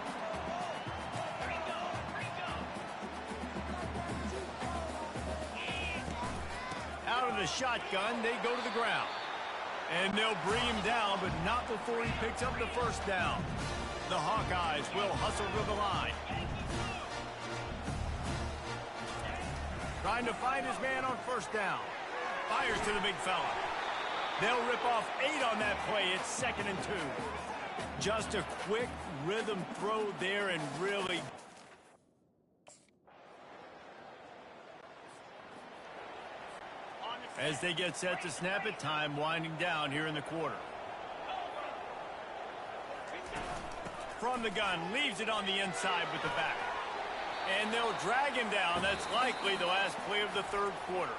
[SPEAKER 1] Out of the shotgun, they go to the ground. And they'll bring him down, but not before he picks up the first down. The Hawkeyes will hustle to the line. Trying to find his man on first down. Fires to the big fella. They'll rip off 8 on that play. It's 2nd and 2. Just a quick rhythm throw there and really... As they get set to snap it, time winding down here in the quarter. From the gun, leaves it on the inside with the back. And they'll drag him down. That's likely the last play of the 3rd quarter.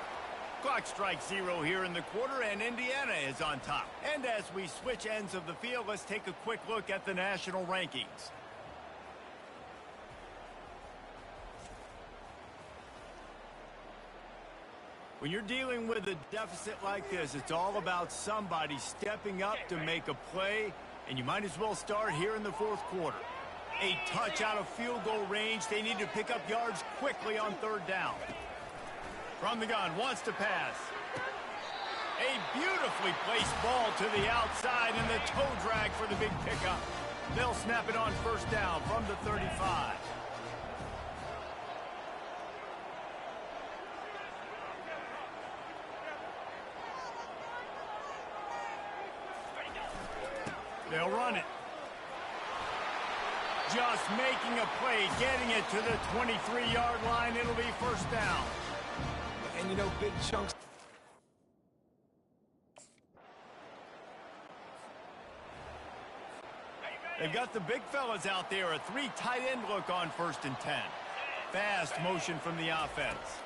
[SPEAKER 1] Clock strikes 0 here in the quarter, and Indiana is on top. And as we switch ends of the field, let's take a quick look at the national rankings. When you're dealing with a deficit like this, it's all about somebody stepping up to make a play, and you might as well start here in the 4th quarter. A touch out of field goal range. They need to pick up yards quickly on 3rd down. From the gun, wants to pass. A beautifully placed ball to the outside, and the toe drag for the big pickup. They'll snap it on first down from the 35. They'll run it. Just making a play, getting it to the 23-yard line. It'll be first down.
[SPEAKER 2] And, you know, big chunks.
[SPEAKER 1] They've got the big fellas out there. A 3 tight end look on 1st and 10. Fast motion from the offense.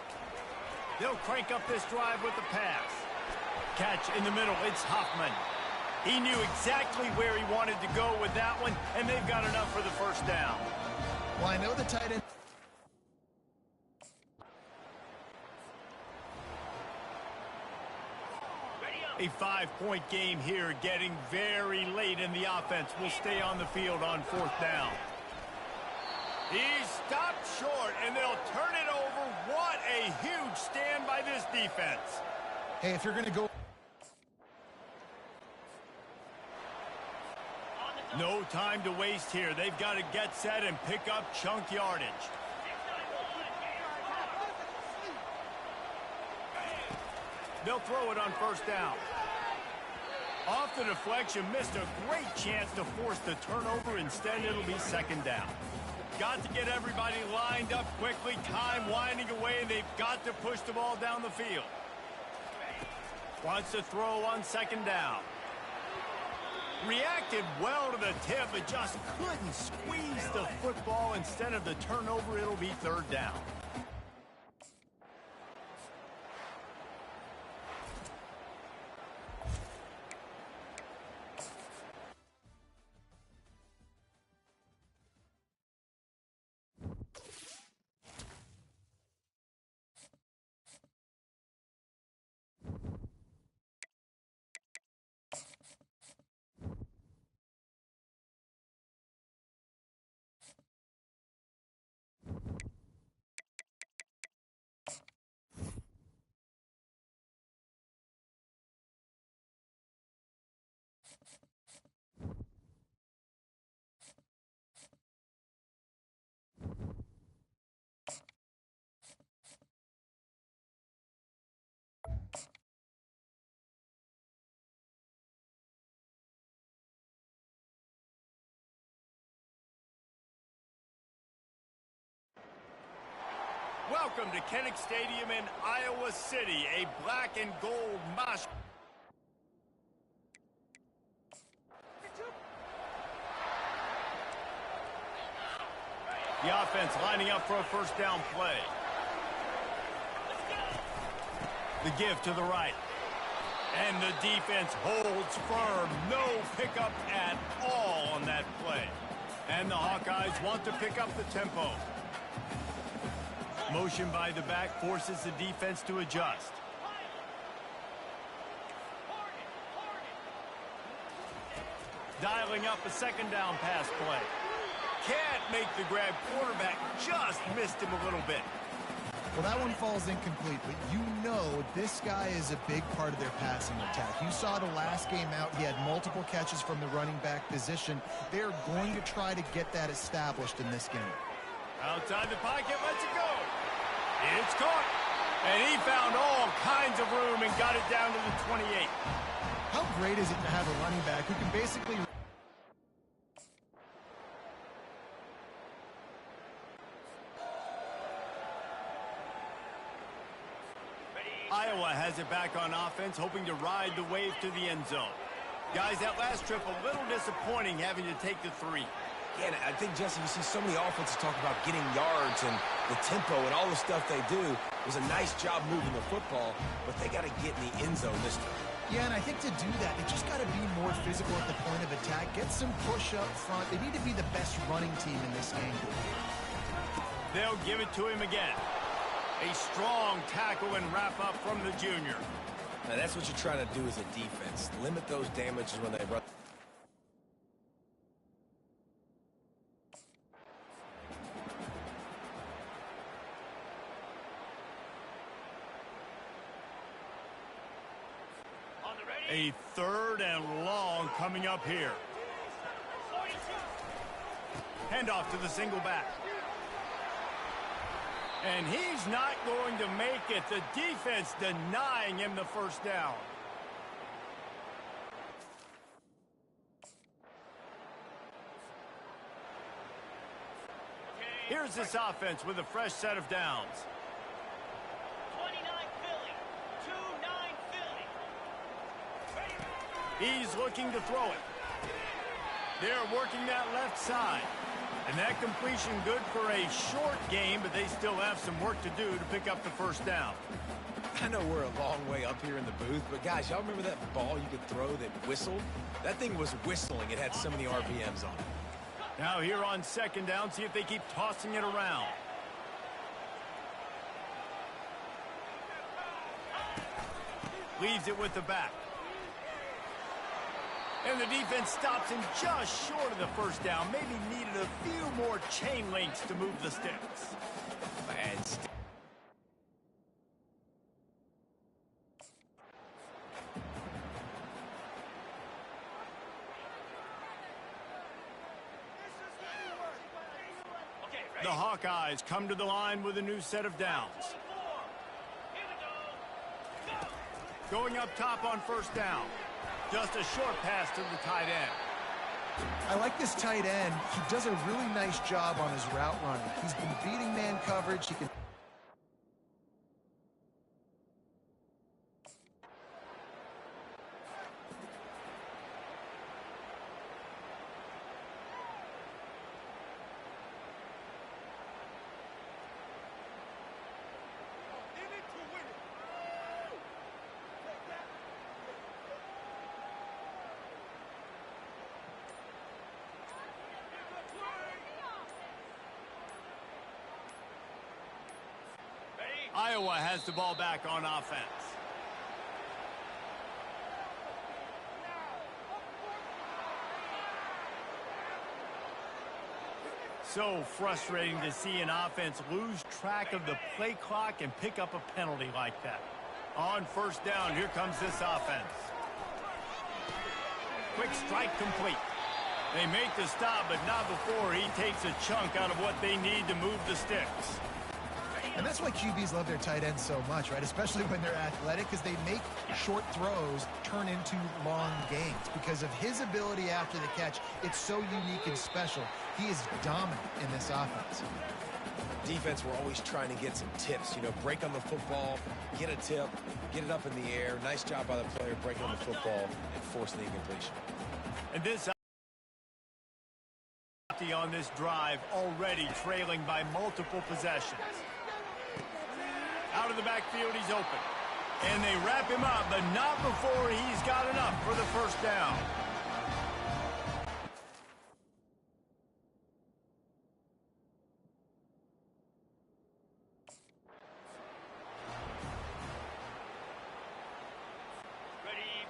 [SPEAKER 1] They'll crank up this drive with the pass. Catch in the middle. It's Hoffman. He knew exactly where he wanted to go with that one, and they've got enough for the first down.
[SPEAKER 3] Well, I know the tight end.
[SPEAKER 1] A 5-point game here, getting very late in the offense. Will stay on the field on 4th down. He's stopped short, and they'll turn it over. What a huge stand by this defense.
[SPEAKER 3] Hey, if you're going to go...
[SPEAKER 1] No time to waste here. They've got to get set and pick up chunk yardage. They'll throw it on 1st down. Off the deflection, missed a great chance to force the turnover. Instead, it'll be 2nd down. Got to get everybody lined up quickly. Time winding away, and they've got to push the ball down the field. Wants to throw on 2nd down. Reacted well to the tip, but just couldn't squeeze the football. Instead of the turnover, it'll be 3rd down. Welcome to Kinnick Stadium in Iowa City, a black and gold mosh. The offense lining up for a 1st down play. The give to the right. And the defense holds firm. No pickup at all on that play. And the Hawkeyes want to pick up the tempo. Motion by the back forces the defense to adjust. Dialing up a 2nd down pass play. Can't make the grab. Quarterback just missed him a little bit.
[SPEAKER 3] Well, that one falls incomplete, but you know this guy is a big part of their passing attack. You saw the last game out. He had multiple catches from the running back position. They're going to try to get that established in this game.
[SPEAKER 1] Outside the pocket, lets it go. It's caught. And he found all kinds of room and got it down to the 28.
[SPEAKER 3] How great is it to have a running back who can basically...
[SPEAKER 1] Iowa has it back on offense, hoping to ride the wave to the end zone. Guys, that last trip a little disappointing, having to take the 3.
[SPEAKER 2] Yeah, and I think, Jesse, you see so many offenses talk about getting yards and the tempo and all the stuff they do. It was a nice job moving the football, but they got to get in the end zone this time.
[SPEAKER 3] Yeah, and I think to do that, they just got to be more physical at the point of attack, get some push up front. They need to be the best running team in this game.
[SPEAKER 1] They'll give it to him again. A strong tackle and wrap up from the junior.
[SPEAKER 2] Now, that's what you're trying to do as a defense. Limit those damages when they run.
[SPEAKER 1] A 3rd and long coming up here. Handoff to the single back. And he's not going to make it. The defense denying him the 1st down. Here's this offense with a fresh set of downs.
[SPEAKER 5] 29 Philly, 2-9 Philly.
[SPEAKER 1] He's looking to throw it. They're working that left side. And that completion good for a short game, but they still have some work to do to pick up the 1st down.
[SPEAKER 2] I know we're a long way up here in the booth, but guys, y'all remember that ball you could throw that whistled? That thing was whistling. It had so many RPMs on it.
[SPEAKER 1] Now here on second down, see if they keep tossing it around. Leaves it with the back. And the defense stops him just short of the first down. Maybe needed a few more chain links to move the sticks.
[SPEAKER 2] Bad stick.
[SPEAKER 1] The Hawkeyes come to the line with a new set of downs. Going up top on first down. Just a short pass to the tight end.
[SPEAKER 3] I like this tight end. He does a really nice job on his route running. He's been beating man coverage. He can...
[SPEAKER 1] Iowa has the ball back on offense. So frustrating to see an offense lose track of the play clock and pick up a penalty like that. On first down, here comes this offense. Quick strike complete. They make the stop, but not before he takes a chunk out of what they need to move the sticks.
[SPEAKER 3] And that's why QBs love their tight ends so much, right? Especially when they're athletic, because they make short throws turn into long gains. Because of his ability after the catch, it's so unique and special. He is dominant in this offense.
[SPEAKER 2] Defense, we're always trying to get some tips. You know, break on the football, get a tip, get it up in the air. Nice job by the player breaking on the football and forcing the incompletion.
[SPEAKER 1] And this on this drive already trailing by multiple possessions. Out of the backfield, he's open. And they wrap him up, but not before he's got enough for the first down.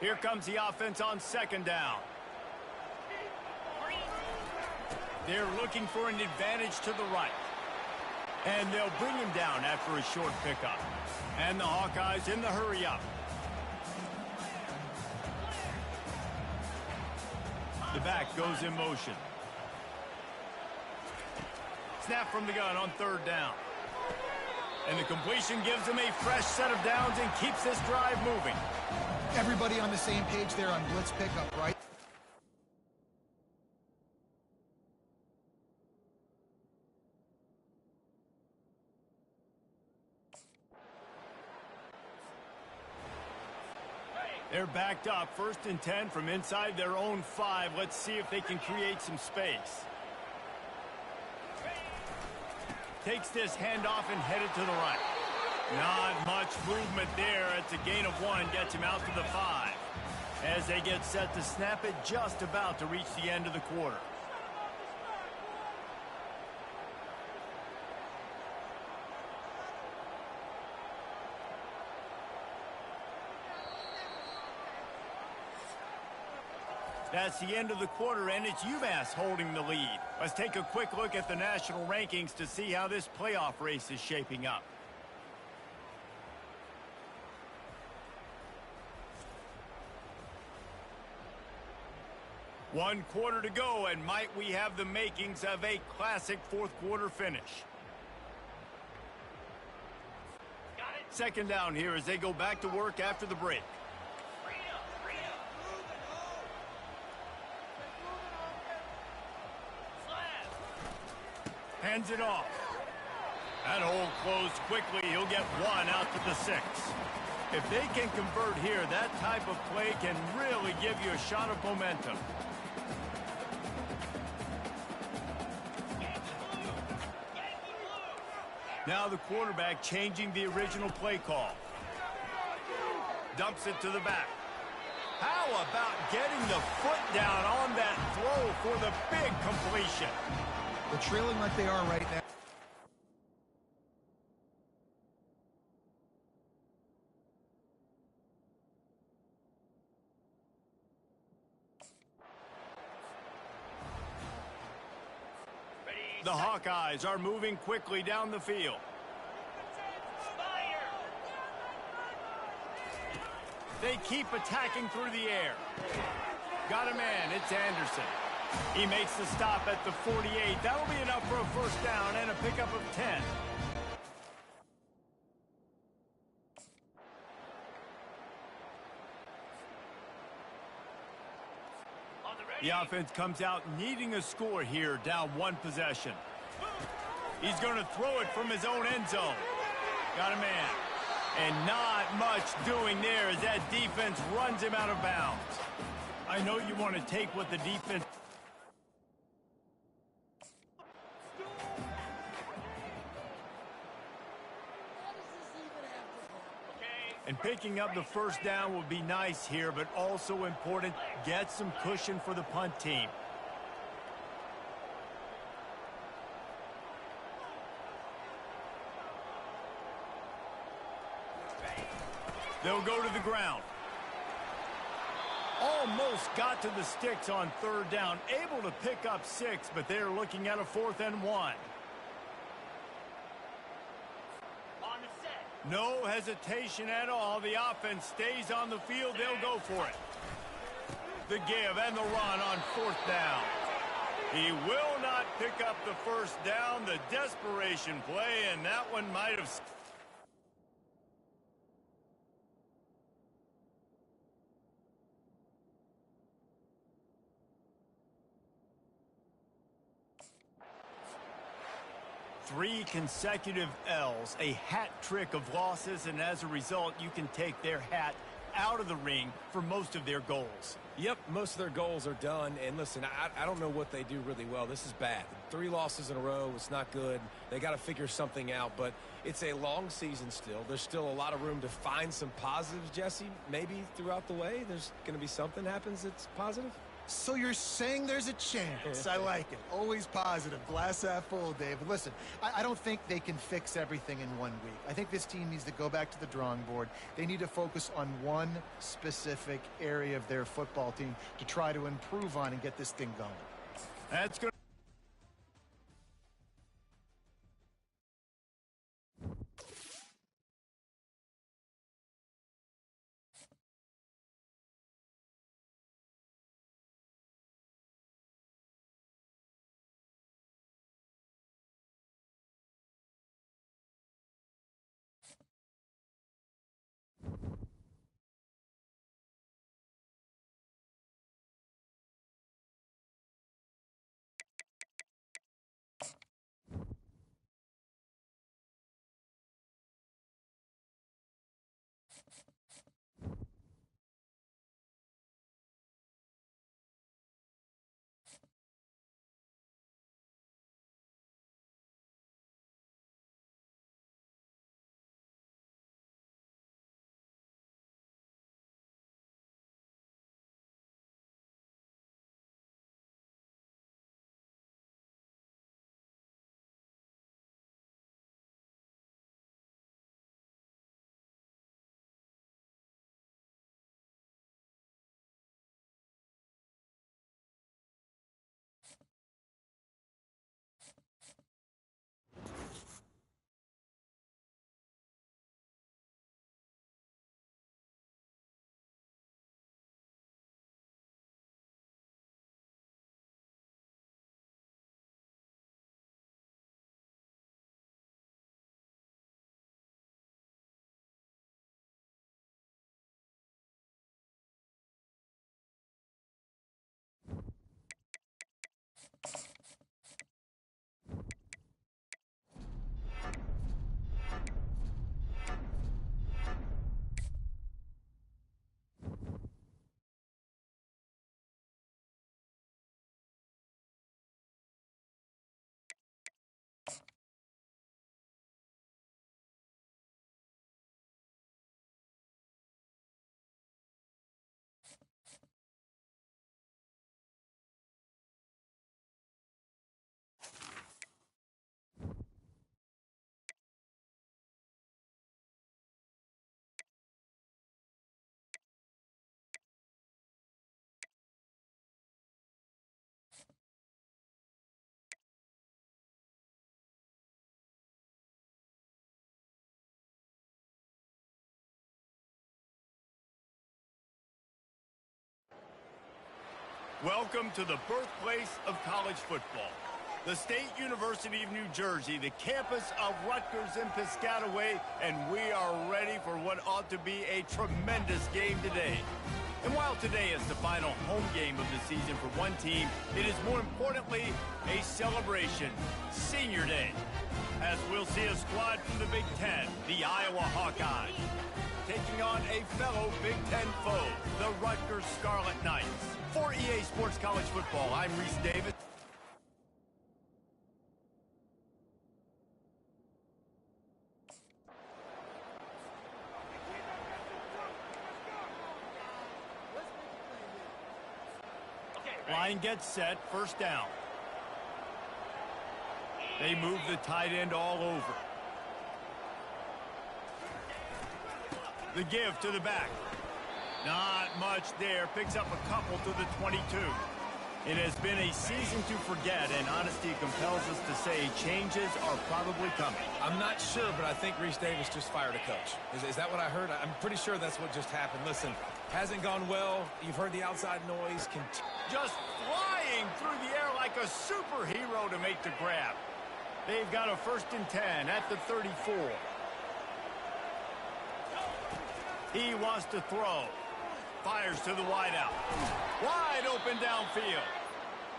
[SPEAKER 1] Here comes the offense on second down. They're looking for an advantage to the right. And they'll bring him down after a short pickup. And the Hawkeyes in the hurry up. The back goes in motion. Snap from the gun on third down. And the completion gives them a fresh set of downs and keeps this drive moving.
[SPEAKER 3] Everybody on the same page there on blitz pickup, right?
[SPEAKER 1] They're backed up, 1st and 10 from inside their own 5. Let's see if they can create some space. Takes this handoff and headed to the right. Not much movement there. It's a gain of 1, gets him out to the 5. As they get set to snap it, just about to reach the end of the quarter. That's the end of the quarter, and it's UMass holding the lead. Let's take a quick look at the national rankings to see how this playoff race is shaping up. One quarter to go, and might we have the makings of a classic fourth-quarter finish. Second down here as they go back to work after the break. Hands it off. That hole closed quickly. He'll get 1 out to the 6. If they can convert here, that type of play can really give you a shot of momentum. Now the quarterback changing the original play call. Dumps it to the back. How about getting the foot down on that throw for the big completion?
[SPEAKER 3] They're trailing like they are right now.
[SPEAKER 1] The Hawkeyes are moving quickly down the field.
[SPEAKER 5] Fire!
[SPEAKER 1] They keep attacking through the air. Got a man, it's Anderson. He makes the stop at the 48. That'll be enough for a first down and a pickup of 10.
[SPEAKER 5] On the ready.
[SPEAKER 1] The offense comes out needing a score here, down one possession. He's going to throw it from his own end zone. Got a man. And not much doing there as that defense runs him out of bounds. I know you want to take what the defense...
[SPEAKER 5] Okay.
[SPEAKER 1] And picking up the first down will be nice here, but also important, get some cushion for the punt team. They'll go to the ground. Almost got to the sticks on third down. Able to pick up 6, but they're looking at a 4th and 1.
[SPEAKER 5] On the set.
[SPEAKER 1] No hesitation at all. The offense stays on the field. They'll go for it. The give and the run on 4th down. He will not pick up the first down. The desperation play, and that one might have... Three consecutive L's, a hat trick of losses, and as a result, you can take their hat out of the ring for most of their goals.
[SPEAKER 2] Yep, most of their goals are done. And listen, I don't know what they do really well. This is bad. 3 losses in a row. It's not good. They got to figure something out, but it's a long season still. There's still a lot of room to find some positives, Jesse. Maybe throughout the way, there's going to be something happens that's positive.
[SPEAKER 3] So you're saying there's a chance. I like it. Always positive. Glass half full, Dave. But listen, I don't think they can fix everything in 1 week. I think this team needs to go back to the drawing board. They need to focus on one specific area of their football team to try to improve on and get this thing going.
[SPEAKER 1] That's good. Welcome to the birthplace of college football. The State University of New Jersey, the campus of Rutgers in Piscataway, and we are ready for what ought to be a tremendous game today. And while today is the final home game of the season for one team, it is more importantly a celebration, Senior Day, as we'll see a squad from the Big Ten, the Iowa Hawkeyes, taking on a fellow Big Ten foe, the Rutgers Scarlet Knights. For EA Sports College Football, I'm Reese Davis. Line gets set, first down. They move the tight end all over. The give to the back. Not much there. Picks up a couple to the 22. It has been a season to forget, and honesty compels us to say changes are probably coming.
[SPEAKER 2] I'm not sure, but I think Reese Davis just fired a coach. Is that what I heard? I'm pretty sure that's what just happened. Listen, hasn't gone well. You've heard the outside noise.
[SPEAKER 1] Just flying through the air like a superhero to make the grab. They've got a 1st and 10 at the 34. He wants to throw. Fires to the wideout. Wide open downfield.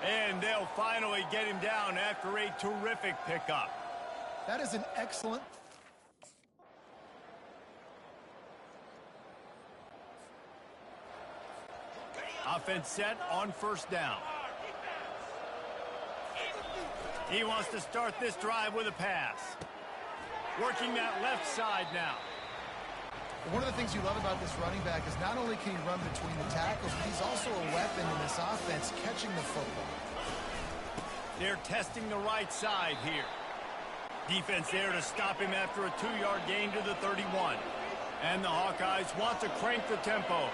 [SPEAKER 1] And they'll finally get him down after a terrific pickup.
[SPEAKER 3] That is an excellent...
[SPEAKER 1] Offense set on first down. He wants to start this drive with a pass. Working that left side now.
[SPEAKER 3] One of the things you love about this running back is not only can he run between the tackles, but he's also a weapon in this offense catching the football.
[SPEAKER 1] They're testing the right side here. Defense there to stop him after a 2-yard gain to the 31. And the Hawkeyes want to crank the tempo.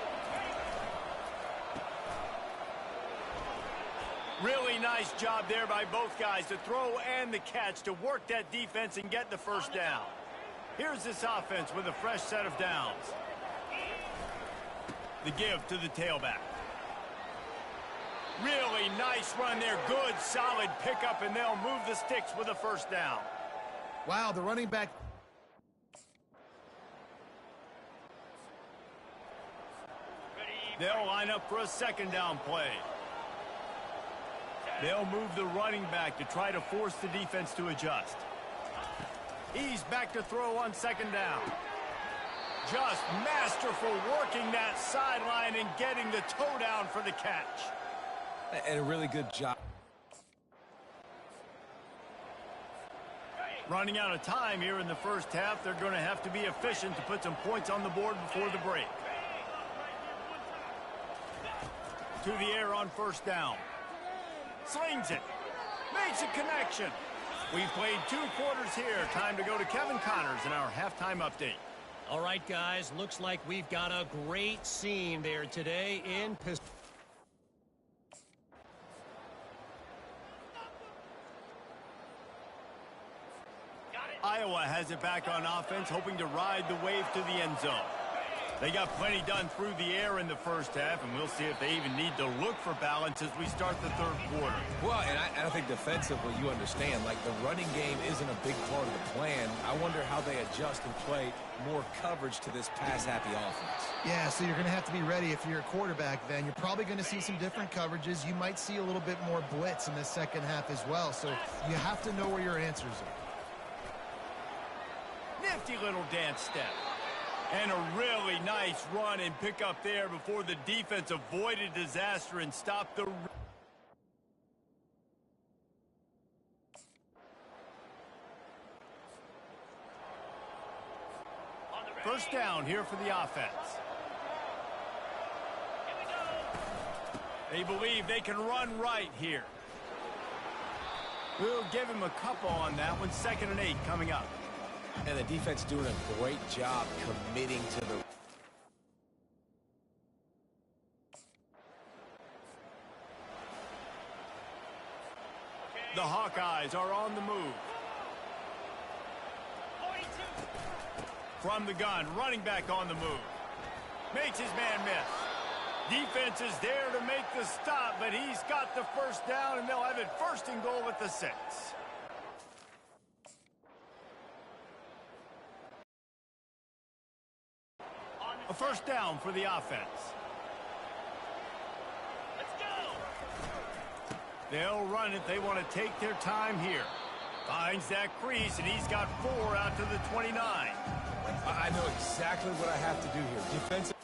[SPEAKER 1] Really nice job there by both guys to throw and the catch to work that defense and get the first down. Here's this offense with a fresh set of downs. The give to the tailback. Really nice run there. Good, solid pickup, and they'll move the sticks with a first down.
[SPEAKER 3] Wow, the running back...
[SPEAKER 1] They'll line up for a 2nd down play. They'll move the running back to try to force the defense to adjust. He's back to throw on 2nd down. Just masterful working that sideline and getting the toe down for the catch.
[SPEAKER 2] And a really good job.
[SPEAKER 1] Running out of time here in the first half. They're going to have to be efficient to put some points on the board before the break. To the air on first down. Slings it. Makes a connection. We've played 2 quarters here. Time to go to Kevin Connors in our halftime update.
[SPEAKER 4] All right, guys, looks like we've got a great scene there today in
[SPEAKER 1] Iowa has it back on offense, hoping to ride the wave to the end zone. They got plenty done through the air in the first half, and we'll see if they even need to look for balance as we start the 3rd quarter.
[SPEAKER 2] Well, and I think defensively, you understand, like the running game isn't a big part of the plan. I wonder how they adjust and play more coverage to this pass-happy offense.
[SPEAKER 3] Yeah, so you're going to have to be ready if you're a quarterback then. You're probably going to see some different coverages. You might see a little bit more blitz in the second half as well, so you have to know where your answers are.
[SPEAKER 1] Nifty little dance step. And a really nice run and pick up there before the defense avoided disaster and stopped the... First down here for the offense. They believe they can run right here. We'll give him a couple on that one. 2nd and 8 coming up.
[SPEAKER 2] And the defense doing a great job committing to the...
[SPEAKER 1] The Hawkeyes are on the move.
[SPEAKER 5] 42.
[SPEAKER 1] From the gun, running back on the move. Makes his man miss. Defense is there to make the stop, but he's got the first down, and they'll have it first and goal at the 6. A first down for the offense.
[SPEAKER 5] Let's go.
[SPEAKER 1] They'll run it. They want to take their time here. Finds that crease, and he's got 4 out to the 29.
[SPEAKER 2] I know exactly what I have to do here. Defensive.